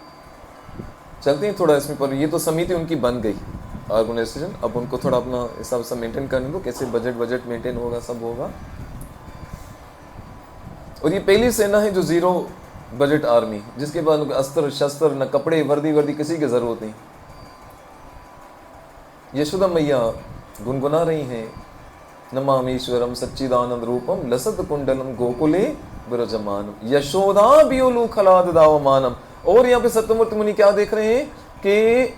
चलते हैं थोड़ा इसमें पर, ये तो समिति उनकी बन गई ऑर्गेनाइजेशन, अब उनको थोड़ा अपना हिसाब से मेंटेन करने दो, कैसे बजट मेंटेन होगा, सब होगा। और ये पहली सेना है जो जीरो बजट आर्मी, जिसके बाद अस्त्र शस्त्र न कपड़े वर्दी किसी की जरूरत नहीं। यशोदा मैया गुनगुना रही हैं, नमामीश्वरम सच्चिदानंद रूपम लसत कुंडलम गोकुले विरजमानम यशोदा बियोलु खलाद दावमानम। और यहाँ पे सत्यमूर्ति मुनि क्या देख रहे हैं कि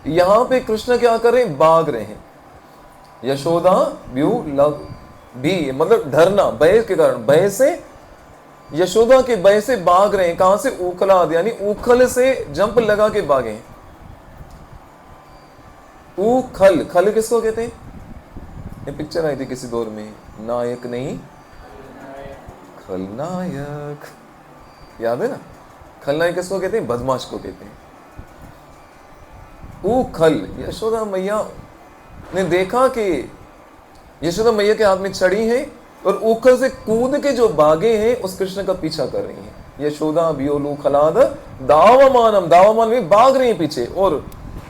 यहाँ पे कृष्ण क्या कर रहे हैं, भाग रहे हैं। यशोदा ब्यू लव भी मतलब डरना, भय के कारण, भय से, यशोदा के भय से भाग रहे हैं। कहां से, उखलाद, यानी उखल से जंप लगा के भागे। उखल, खल किसको कहते हैं, ये पिक्चर आई थी किसी दौर में, नायक नहीं खलनायक, याद है ना, खलनायक किसको कहते हैं, बदमाश को कहते हैं। उखल, यशोदा मैया ने देखा कि यशोदा मैया के हाथ में छड़ी है और उखल से कूद के जो भागे हैं उस कृष्ण का पीछा कर रही हैं। यशोदा बियोलू खलाद दावमानम, दावमान में भाग रही हैं पीछे, और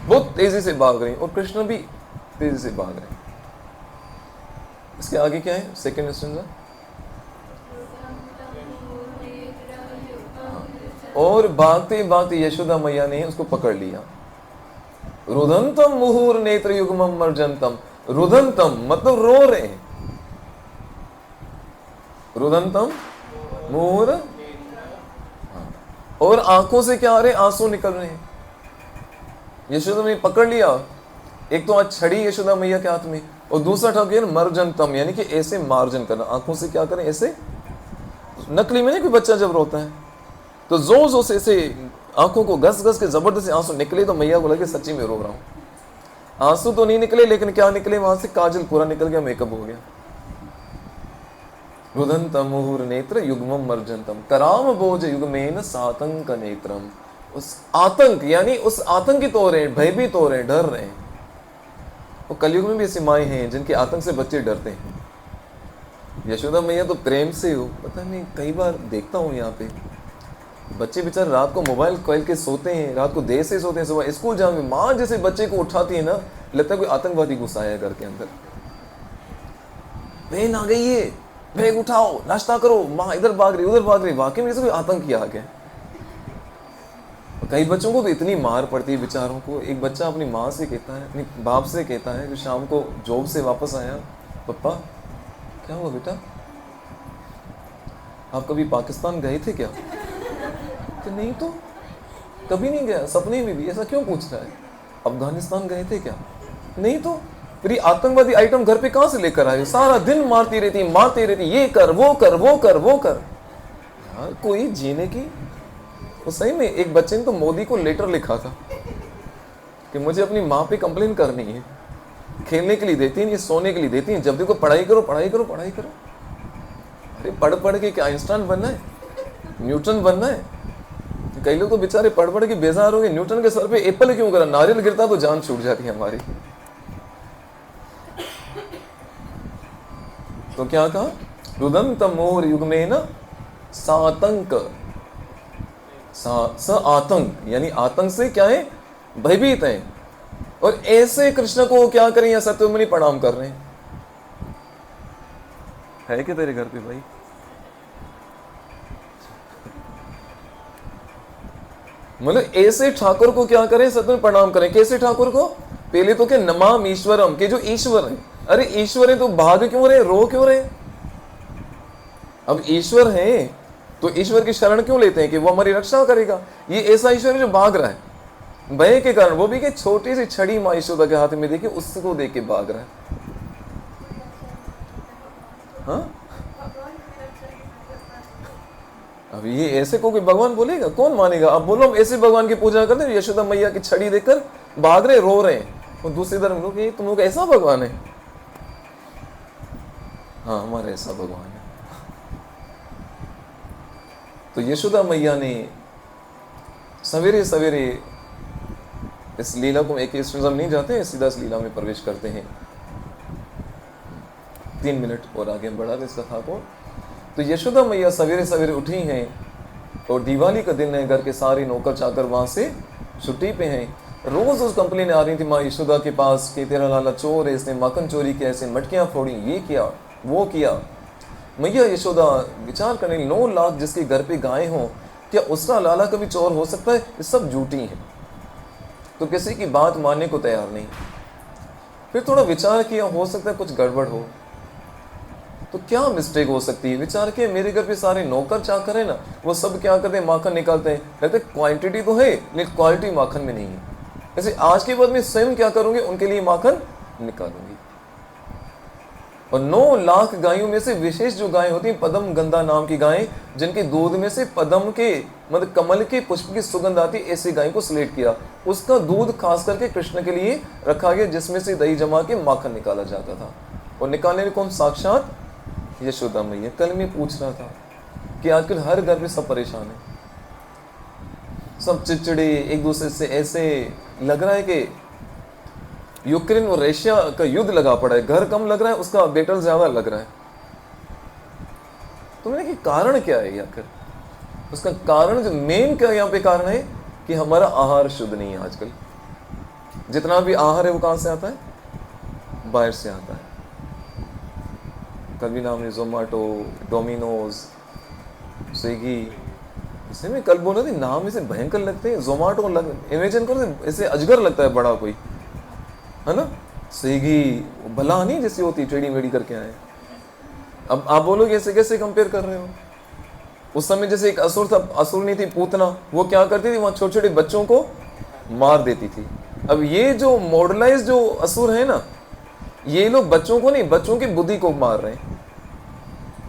बहुत तेजी से भाग रही हैं, और कृष्ण भी तेजी से भाग रहे हैं। इसके आगे क्या है, सेकेंड स्टेंजा, और भागते भागते यशोदा मैया ने उसको पकड़ लिया। रुदंतम मुहुर नेत्र युग्मम मर्जंतम, रुदंतम मतलब रो रहे हैं, रुदंतम मुहुर, और आंखों से क्या आ रहे, आंसू निकल रहे हैं। यशोदा मैया पकड़ लिया, एक तो आज छड़ी यशोदा मैया के हाथ में, और दूसरा था कि मर्जंतम यानी कि ऐसे मार्जन करना, आंखों से क्या करें, ऐसे नकली में नहीं, कोई बच्चा जब रोता है तो जोर से ऐसे आंखों को घस घस के जबरदस्ती आंसू निकले, तो मैया को लगे सच्ची में रो रहा हूं। आंसू तो नहीं निकले, लेकिन क्या निकले, वहां से काजल पूरा निकल गया, मेकअप हो गया। रुदंतम मुहुर नेत्र युग्मम मर्जंतम कराम बोझ युग्मेन सातंक नेत्रम, उस आतंक यानी उस आतंकित हो रहे हैं, भयभीत हो रहे हैं, डर रहे हैं। वो कलयुग में भी ऐसी माएँ हैं जिनके आतंक से बच्चे डरते हैं। यशोदा मैया तो प्रेम से हो, पता नहीं, कई बार देखता हूँ यहाँ पे बच्चे बेचारे रात को मोबाइल खोल के सोते हैं, रात को देर से सोते हैं, सुबह स्कूल जाने में माँ जैसे बच्चे को उठाती है ना, लगता है कोई आतंकवादी घुसा है घर के अंदर। बहन आ गई है, बैग उठाओ, नाश्ता करो, माँ इधर भाग रही उधर भाग रही, वाकई में कोई आतंकी आ गया। कई बच्चों को तो इतनी मार पड़ती है बेचारों को। एक बच्चा अपनी माँ से कहता है, अपनी बाप से कहता है, जो शाम को जॉब से वापस आया, पप्पा क्या हुआ बेटा, आप कभी पाकिस्तान गए थे क्या? तो नहीं तो कभी नहीं गया, सपने में भी। ऐसा क्यों पूछ रहा है? अफगानिस्तान गए थे क्या? नहीं तो। फिर ये आतंकवादी आइटम घर पे कहां से लेकर आए? सारा दिन मारती रहती, ये कर वो कर वो कर वो कर। यार कोई जीने की। तो सही में एक बच्चे ने तो मोदी को लेटर लिखा था कि मुझे अपनी माँ पे कंप्लेन करनी है, खेलने के लिए देती नहीं, सोने के लिए देती है, जब देखो पढ़ाई करो पढ़ाई करो पढ़ाई करो। अरे पढ़ पढ़ के क्या आइंस्टाइन बनना है, न्यूटन बनना है? कई लोग तो बेचारे पढ़ पढ़ के बेजार हो गए, न्यूटन के सर पे एप्पल क्यों करा, नारियल गिरता तो जान छूट जाती है हमारी। तो क्या कहा, रुदंत मोर युग्मेन सातंक, आतंक यानी आतंक से क्या है, भयभीत है। और ऐसे कृष्ण को क्या करें, या सत्यमुनि प्रणाम कर रहे हैं। है क्या तेरे घर पे भाई? मतलब ऐसे ठाकुर को क्या करें, सत्यमुनि प्रणाम करें। कैसे ठाकुर को? पहले तो क्या, नमाम ईश्वरम, के जो ईश्वर है। अरे ईश्वर है तो भाग क्यों रहे, रो क्यों रहे? अब ईश्वर है तो ईश्वर की शरण क्यों लेते हैं कि वो हमारी रक्षा करेगा? ये ऐसा ईश्वर है जो भाग रहा है भय के कारण, वो भी कि छोटी सी छड़ी माँ यशोदा के हाथ में देखी, उसको देख के भाग रहा है। हाँ, अब ये ऐसे को कोई भगवान बोलेगा? कौन मानेगा? अब बोलो हम ऐसे भगवान की पूजा करते हैं, यशोदा मैया की छड़ी देखकर भाग रहे, रो रहे हैं, और दूसरी तरफ लोग ये तुम लोग ऐसा भगवान है? हाँ, हमारा ऐसा भगवान है। तो यशोदा मैया ने सवेरे सवेरे इस लीला को, एक हम नहीं जाते हैं, सीधा इस लीला में प्रवेश करते हैं। 3 मिनट और आगे बढ़ा दे इस कथा को। तो यशोदा मैया सवेरे सवेरे उठी हैं और दिवाली का दिन है, घर के सारे नौकर चाकर वहां से छुट्टी पे हैं। रोज उस कंप्लेन आ रही थी माँ यशोदा के पास कि तेरा लाला चोर है, इसने माखन चोरी किया, ऐसे मटकियां फोड़ी, ये किया वो किया। मैया यशोदा विचार करने, 9 लाख जिसके घर पे गाय हो, क्या उसका लाला कभी चोर हो सकता है? ये सब झूठी है। तो किसी की बात मानने को तैयार नहीं। फिर थोड़ा विचार किया, हो सकता है कुछ गड़बड़ हो, तो क्या मिस्टेक हो सकती है? विचार किया, मेरे घर पे सारे नौकर चाकर है ना, वो सब क्या करते हैं, माखन निकालते हैं, कहते क्वांटिटी तो है लेकिन क्वालिटी माखन में नहीं है। ऐसे आज के बाद में स्वयं क्या करूंगी, उनके लिए माखन निकालूंगी। और 9 लाख गायों में से विशेष जो गायें होती हैं, पद्म गंधा नाम की गायें, जिनके दूध में से पद्म के मतलब कमल के पुष्प की सुगंध आती, ऐसी गाय को सिलेक्ट किया। उसका दूध खास करके कृष्ण के लिए रखा गया, जिसमें से दही जमा के माखन निकाला जाता था। और निकालने में कौन? साक्षात यशोदा मैया। कल मैं पूछ रहा था कि आजकल हर घर में सब परेशान है, सब चिड़चिड़े, एक दूसरे से ऐसे लग रहा है कि यूक्रेन और रशिया का युद्ध लगा पड़ा है। घर कम लग रहा है, उसका बैटल ज्यादा लग रहा है। तो मैंने कि कारण क्या है आखिर? उसका कारण जो मेन क्या यहाँ पे कारण है कि हमारा आहार शुद्ध नहीं है आजकल। जितना भी आहार है वो कहां से आता है? बाहर से आता है। कभी नाम है जोमेटो, डोमिनोज, स्विगी, इसे में कल बोला थी, नाम इसे भयंकर लगते हैं। जोमेटो इमेजिन करो, ऐसे अजगर लगता है बड़ा कोई, है ना? स्विगी भला नहीं जैसी होती, टेढ़ी मेढ़ी करके आए। अब आप बोलोगे ऐसे कैसे कंपेयर कर रहे हो? उस समय जैसे एक असुर था, असुर नहीं थी पूतना, वो क्या करती थी, वहां छोटे छोटे बच्चों को मार देती थी। अब ये जो मॉडर्नाइज जो असुर है ना, ये लोग बच्चों को नहीं, बच्चों की बुद्धि को मार रहे हैं।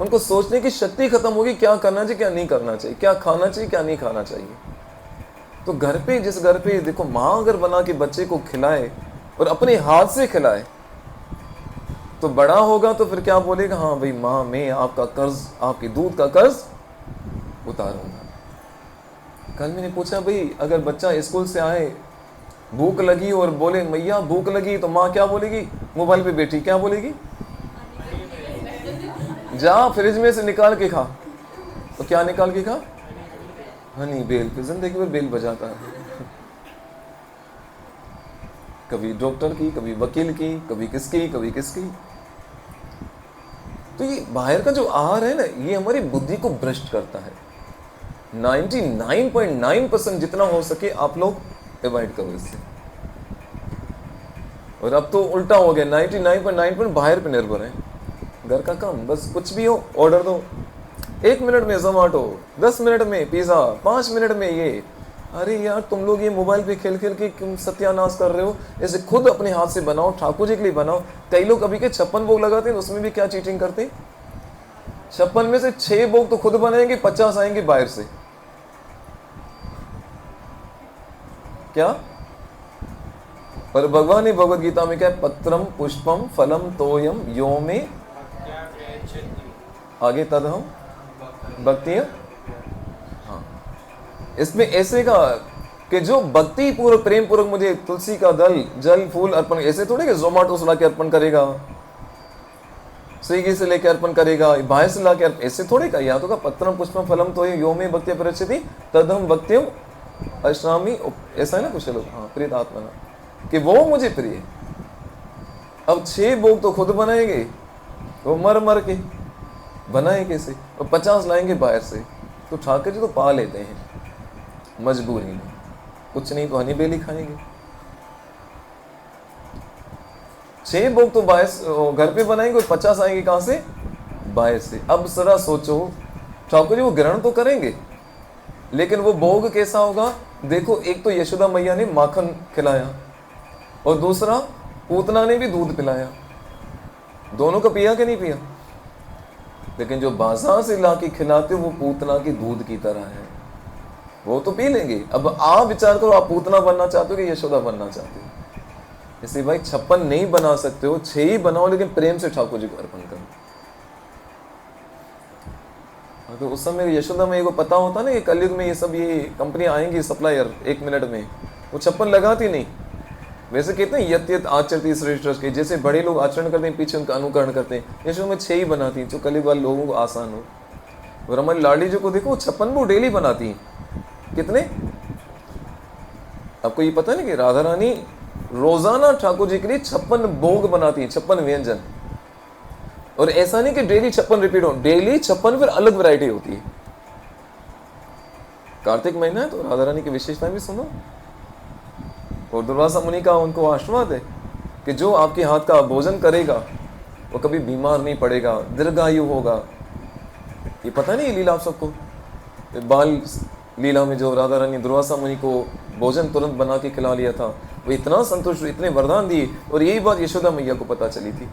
उनको सोचने की शक्ति खत्म होगी, क्या करना चाहिए क्या नहीं करना चाहिए, क्या खाना चाहिए क्या नहीं खाना चाहिए। तो घर पे, जिस घर पे देखो माँ अगर बना के बच्चे को खिलाए और अपने हाथ से खिलाए, तो बड़ा होगा तो फिर क्या बोलेगा, हाँ भाई माँ मैं आपका कर्ज, आपके दूध का कर्ज उतारूंगा। कल मैंने पूछा, भाई अगर बच्चा स्कूल से आए, भूख लगी और बोले मैया भूख लगी, तो माँ क्या बोलेगी? मोबाइल पे बैठी क्या बोलेगी? जा फ्रिज में से निकाल के खा। तो क्या निकाल के खा? हनी बेल। की जिंदगी में बेल बजाता है, कभी डॉक्टर की, कभी वकील की, कभी किसकी, कभी किसकी। तो ये बाहर का जो आहार है ना, ये हमारी बुद्धि को भ्रष्ट करता है। 99.9% जितना हो सके आप लोग अवॉइड करो इससे। और अब तो उल्टा हो गया, 99.9% बाहर पे निर्भर है। घर का काम, बस कुछ भी हो ऑर्डर दो, 1 मिनट में जोमेटो, 10 मिनट में पिज्जा, 5 मिनट में ये। अरे यार तुम लोग ये मोबाइल पे खेल खेल के क्यों सत्यानाश कर रहे हो? ऐसे खुद अपने हाथ से बनाओ, ठाकुर जी के लिए बनाओ। कई लोग अभी के 56 भोग लगाते हैं, उसमें भी क्या चीटिंग करते हैं। 56 में से 6 भोग तो खुद बनाएंगे, 50 आएंगे बाहर से। क्या? पर भगवान ने भगवद गीता में क्या, पत्रम पुष्पम फलम तोयम यो में आगे तदहम भक्ति। हाँ, इसमें ऐसे का कि जो भक्ति पूर्वक प्रेम पूर्वक मुझे तुलसी का दल जल फूल अर्पण, ऐसे थोड़े कि जोमेटो से लाके अर्पण करेगा, स्विगी से लेकर अर्पण करेगा, बाहर से लाके, ऐसे थोड़े का। या तो का पत्रम पुष्पम फलम तो यो में भक्ति प्रचिति तदहम भक्तिम अश्रामी, ऐसा है ना कुछ लोग। हाँ, प्रीत आत्मा कि वो मुझे प्रिय। अब 6 भोग तो खुद बनाएंगे, वो मर मर के बनाए कैसे, और 50 लाएंगे बाहर से। तो ठाकुर जी तो पा लेते हैं मजबूरी में, कुछ नहीं तो हनी बेली खाएंगे। 6 भोग तो बाहर घर पे बनाएंगे और 50 आएंगे कहां से? बाहर से। अब जरा सोचो, ठाकुर जी वो ग्रहण तो करेंगे, लेकिन वो भोग कैसा होगा? देखो, एक तो यशोदा मैया ने माखन खिलाया और दूसरा पूतना ने भी दूध पिलाया। दोनों का पिया कि नहीं पिया? लेकिन जो बाजार से ला के खिलाते हो वो पूतना के दूध की तरह है, वो तो पी लेंगे। अब आप विचार करो, आप पूतना बनना चाहते हो कि यशोदा बनना चाहते हो? इसलिए भाई 56 नहीं बना सकते हो, 6 ही बनाओ, लेकिन प्रेम से ठाकुर जी को अर्पण करो। तो उस समय यशोदा में को पता होता ना, ये कलयुग में ये सब ये कंपनियां आएंगी सप्लायर 1 मिनट में, वो 56 लगाती नहीं। वैसे कहते हैं यत यत आचरती श्रेष्ठ के, जैसे बड़े लोग आचरण करते हैं पीछे उनका अनुकरण करते हैं, यशोदा में 6 ही बनाती हैं, जो कलयुग वाले लोगों को आसान हो। और हमारी लाडी जी को देखो, 56 वो डेली बनाती हैं। कितने? आपको ये पता नहीं कि राधा रानी रोजाना ठाकुर जी के लिए 56 भोग बनाती हैं, 56 व्यंजन। और ऐसा नहीं कि डेली 56 रिपीट हो, डेली 56 फिर अलग वैरायटी होती है। कार्तिक महीना है तो राधा रानी की विशेषताएं भी सुनो। और दुर्वासा मुनि का उनको आशीर्वाद है कि जो आपके हाथ का भोजन करेगा वो कभी बीमार नहीं पड़ेगा, दीर्घायु होगा। ये पता नहीं लीला आप सबको? बाल लीला में जो राधा रानी दुर्वासा मुनि को भोजन तुरंत बना के खिला लिया था, वो इतना संतुष्ट, इतने वरदान दिए। और यही बात यशोदा मैया को पता चली थी।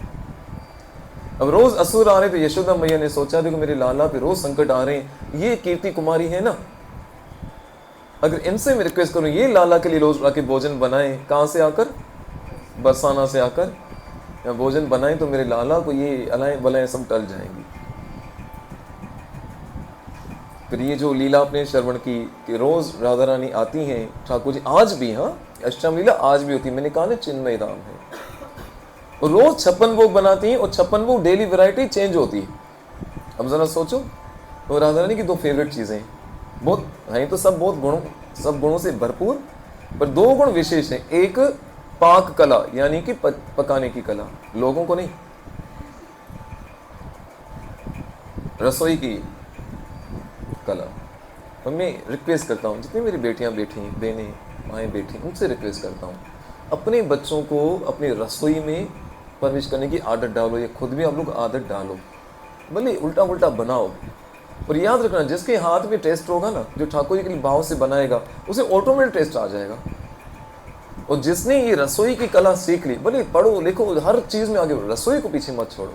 अब रोज असुर आ रहे तो यशोदा मैया ने सोचा, देखो मेरे लाला पे रोज संकट आ रहे हैं, ये कीर्ति कुमारी है ना, अगर इनसे मैं रिक्वेस्ट करूं ये लाला के लिए रोज आके भोजन बनाए, कहां से आकर? बरसाना से आकर या भोजन बनाए, तो मेरे लाला को ये अलाएं बलाएं सब टल जाएंगी। फिर ये जो लीला आपने श्रवण की कि रोज राधा रानी आती हैं ठाकुर जी, आज भी, हाँ अष्टम लीला आज भी होती है, मैंने कहा ना चिन्मय धाम है। और रोज 56 भोग बनाती हैं और 56 भोग डेली वैरायटी चेंज होती है। अब जरा सोचो, तो राधा रानी की 2 फेवरेट चीजें बहुत हैं, तो सब गुणों से भरपूर, पर 2 गुण विशेष हैं। एक पाक कला यानी कि पकाने की कला, लोगों को नहीं, रसोई की कला। और मैं रिक्वेस्ट करता हूँ, जितनी मेरी बेटियां बैठी, बहनें माएँ बैठी, उनसे रिक्वेस्ट करता हूँ, अपने बच्चों को अपनी रसोई में परवरिश करने की आदत डालो, या खुद भी आप लोग आदत डालो, भले उल्टा उल्टा बनाओ। और याद रखना, जिसके हाथ में टेस्ट होगा ना, जो ठाकुर जी के लिए भाव से बनाएगा, उसे ऑटोमेटिक टेस्ट आ जाएगा। और जिसने ये रसोई की कला सीख ली, भले पढ़ो लिखो हर चीज में आगे, रसोई को पीछे मत छोड़ो।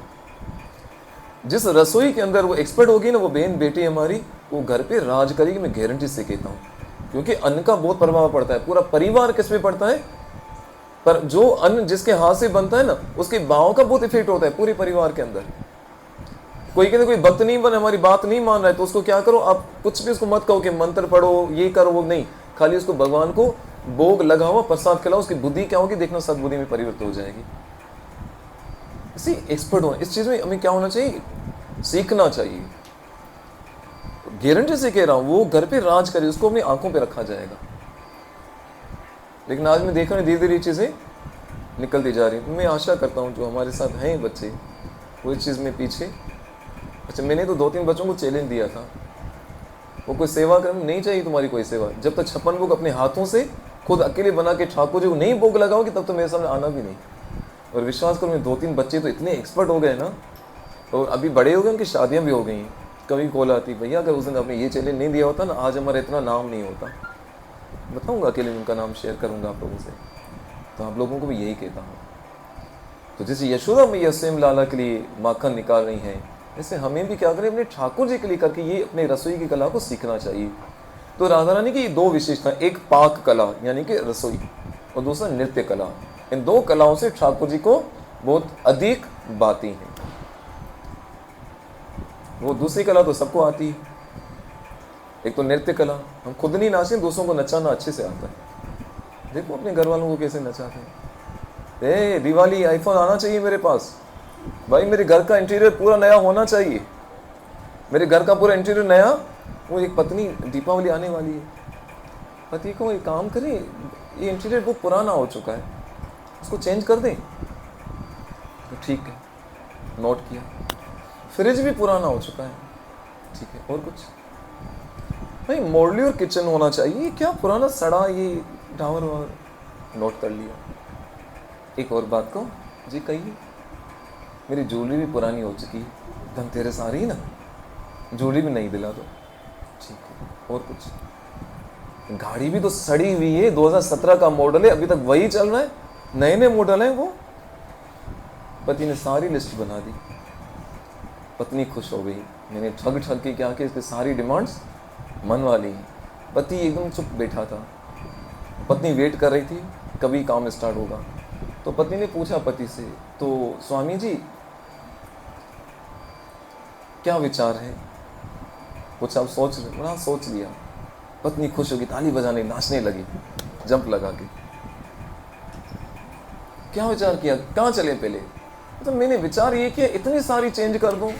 जिस रसोई के अंदर वो एक्सपर्ट होगी ना, वो बहन बेटी हमारी, वो घर पे राज करेगी, मैं गारंटी से कहता हूँ। क्योंकि अन्न का बहुत प्रभाव पड़ता है, पूरा परिवार किस पे पड़ता है, पर जो अन्न जिसके हाथ से बनता है ना, उसके भाव का बहुत इफेक्ट होता है पूरे परिवार के अंदर। कोई कहते कोई भक्त नहीं बने, हमारी बात नहीं मान रहा है, तो उसको क्या करो, आप कुछ भी उसको मत कहो कि मंत्र पढ़ो, ये करो, वो नहीं, खाली उसको भगवान को भोग लगाओ, प्रसाद खिलाओ, उसकी बुद्धि क्या होगी देखना, सद्बुद्धि में परिवर्तन हो जाएगी। इसी एक्सपर्ट हो इस चीज में, हमें क्या होना चाहिए, सीखना चाहिए। गारंटी से कह रहा हूं, वो घर पे राज करे, उसको अपनी आंखों पे रखा जाएगा। लेकिन आज मैं देख रहा हूँ धीरे धीरे चीजें निकलती जा रही। मैं आशा करता हूँ जो हमारे साथ हैं बच्चे, वो इस चीज में पीछे। अच्छा, मैंने तो 2-3 बच्चों को चैलेंज दिया था, वो कोई सेवा करनी नहीं चाहिए तुम्हारी कोई सेवा, जब तक 56 भोग अपने हाथों से खुद अकेले बना के ठाकुर जी को नहीं भोग लगाओगे, तब तो मेरे सामने आना भी नहीं। और विश्वास करो, मेरे 2-3 बच्चे तो इतने एक्सपर्ट हो गए ना, और अभी बड़े हो गए, उनकी शादियां भी हो गई। कभी कॉल आती, भैया अगर उस दिन आपने ये चैलेंज नहीं दिया होता ना, आज हमारा इतना नाम नहीं होता। बताऊंगा अकेले, उनका नाम शेयर करूंगा आप लोगों से। तो आप लोगों को भी यही कहता हूँ। तो जैसे यशोदा मैया स्वयं लाला के लिए माखन निकाल रही हैं, ऐसे हमें भी क्या करें, अपने ठाकुर जी के लिए करके ये अपने रसोई की कला को सीखना चाहिए। तो राधा रानी की 2 विशेषता, एक पाक कला यानी कि रसोई, और दूसरा नृत्य कला। इन 2 कलाओं से ठाकुर जी को बहुत अधिक बाती हैं। वो दूसरी कला तो सबको आती है, एक तो नृत्य कला, हम खुद नहीं नाचे, दूसरों को नचाना अच्छे से आता है। देखो अपने घर वालों को कैसे नचाते हैं। ए दिवाली आईफोन आना चाहिए मेरे पास, भाई मेरे घर का इंटीरियर पूरा नया होना चाहिए, मेरे घर का पूरा इंटीरियर नया। वो एक पत्नी, दीपावली आने वाली है, पति को एक काम करें, ये इंटीरियर बहुत पुराना हो चुका है, उसको चेंज कर दें। तो ठीक है, नोट किया। फ्रिज भी पुराना हो चुका है, ठीक है, और कुछ नहीं, मॉड्यूलर किचन होना चाहिए, क्या पुराना सड़ा ये टावर वावर, नोट कर लिया। एक और बात को जी कहिए, मेरी ज्वेलरी भी पुरानी हो चुकी है, धनतेरस आ रही है ना, ज्वेलरी भी नहीं दिला दो, ठीक है, और कुछ। गाड़ी भी तो सड़ी हुई है, 2017 का मॉडल है, अभी तक वही चल रहा है, नए नए मॉडल है वो। पति ने सारी लिस्ट बना दी, पत्नी खुश हो गई, मैंने ठग ठग के क्या कि इसकी सारी डिमांड्स मन वाली। पति एकदम चुप बैठा था, पत्नी वेट कर रही थी कभी काम स्टार्ट होगा। तो पत्नी ने पूछा पति से, तो स्वामी जी क्या विचार है, कुछ आप सोच रहे? बोला सोच लिया। पत्नी खुश होगी, ताली बजाने नाचने लगी, जंप लगा के। क्या विचार किया, कहाँ चले पहले? तो मैंने विचार ये किया इतनी सारी चेंज कर दूं,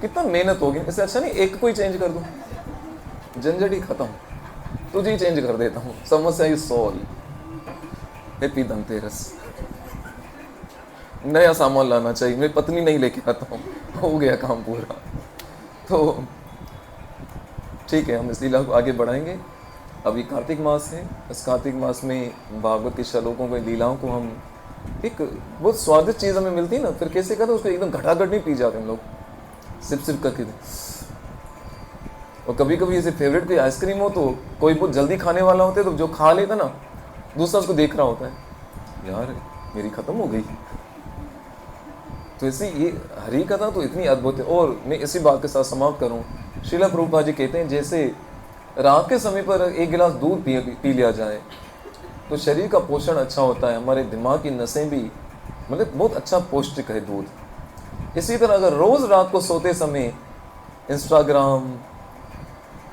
कितना मेहनत होगी, इससे अच्छा नहीं एक कोई चेंज कर दूं, झंझट ही खत्म, तुझे ही चेंज कर देता हूँ, समस्या ही सॉल्व। हैप्पी धनतेरस। नया सामान लाना चाहिए, मेरी पत्नी नहीं लेके आता हूँ, हो गया काम पूरा। तो ठीक है, हम इस लीला को आगे बढ़ाएंगे। अभी कार्तिक मास है, इस कार्तिक मास में भागवत के श्लोकों को, लीलाओं को हम एक बहुत स्वादिष्ट चीज़ हमें मिलती है ना, फिर कैसे कहते हैं उसको एकदम घटाघट नहीं पी जाते हम लोग, सिप सिप करके। और कभी कभी ऐसे फेवरेट कोई आइसक्रीम हो तो कोई बहुत जल्दी खाने वाला होता है, तो जो खा लेता ना दूसरा उसको देख रहा होता है, यार मेरी खत्म हो गई। तो ऐसे ये हरि कथा तो इतनी अद्भुत है। और मैं इसी बात के साथ समाप्त करूं, श्रीला प्रभुपाद जी कहते हैं जैसे रात के समय पर एक गिलास दूध पी लिया जाए तो शरीर का पोषण अच्छा होता है, हमारे दिमाग की नसें भी, मतलब बहुत अच्छा पौष्टिक है दूध। इसी तरह अगर रोज रात को सोते समय इंस्टाग्राम,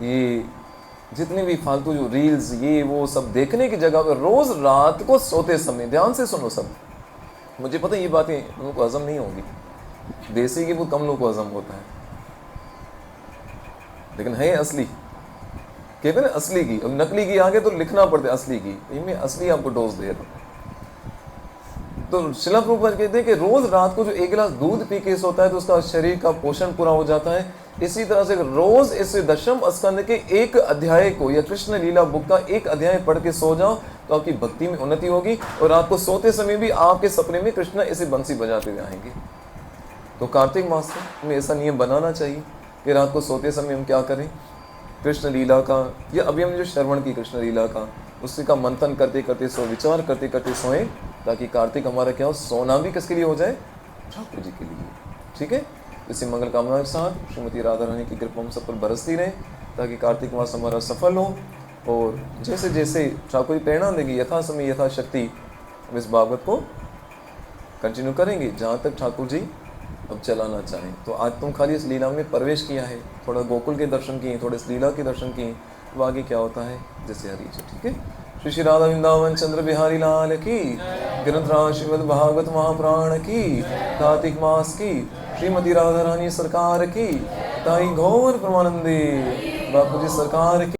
ये जितने भी फालतू जो रील्स ये वो सब देखने की जगह पर रोज रात को सोते समय, ध्यान से सुनो सब, मुझे पता है ये बातें लोगों को हजम नहीं होगी, देसी की बहुत कम लोगों को हजम होता है, लेकिन है असली, कहते हैं असली की। अब नकली की आगे तो लिखना पड़ता है असली की, ये मैं असली आपको डोज दे रहा हूँ। तो शिला प्रभुपाद कहते हैं कि रोज रात को जो एक गिलास दूध पी के सोता है तो उसका शरीर का पोषण पूरा हो जाता है। इसी तरह से रोज इस दशम स्कंद के एक अध्याय को या कृष्ण लीला बुक का एक अध्याय पढ़ के सो जाओ तो आपकी भक्ति में उन्नति होगी, और रात को सोते समय भी आपके सपने में कृष्ण ऐसे बंसी बजाते हुए आएंगे। तो कार्तिक मास में ऐसा नियम बनाना चाहिए कि रात को सोते समय हम क्या करें, कृष्ण लीला का, या अभी हमने जो श्रवण की कृष्ण लीला का, उसी का मंथन करते करते सो, विचार करते करते सोएं, ताकि कार्तिक हमारा क्या हो, सोना भी किसके लिए हो जाए, ठाकुर जी के लिए। ठीक है, इसी मंगल कामना के साथ श्रीमती राधा रानी की कृपा हम सब पर बरसती रहे, ताकि कार्तिक मास हमारा सफल हो। और जैसे जैसे ठाकुर प्रेरणा देगी यथा समय यथा शक्ति हम इस भागवत को कंटिन्यू करेंगे जहाँ तक ठाकुर जी अब चलाना चाहें। तो आज तुम खाली इस लीला में प्रवेश किया है, थोड़ा गोकुल के दर्शन किए, थोड़े इस लीला के दर्शन किए, तो आगे क्या होता है जैसे हरी जी। ठीक है, श्री श्री राधा वृंदावन चंद्र बिहारी लाल की, ग्रंथराज श्रीमद् भागवत महापुराण की, कार्तिक मास की, श्रीमती राधा रानी सरकार की, ताई गौर परमानंदी बापू जी सरकार की।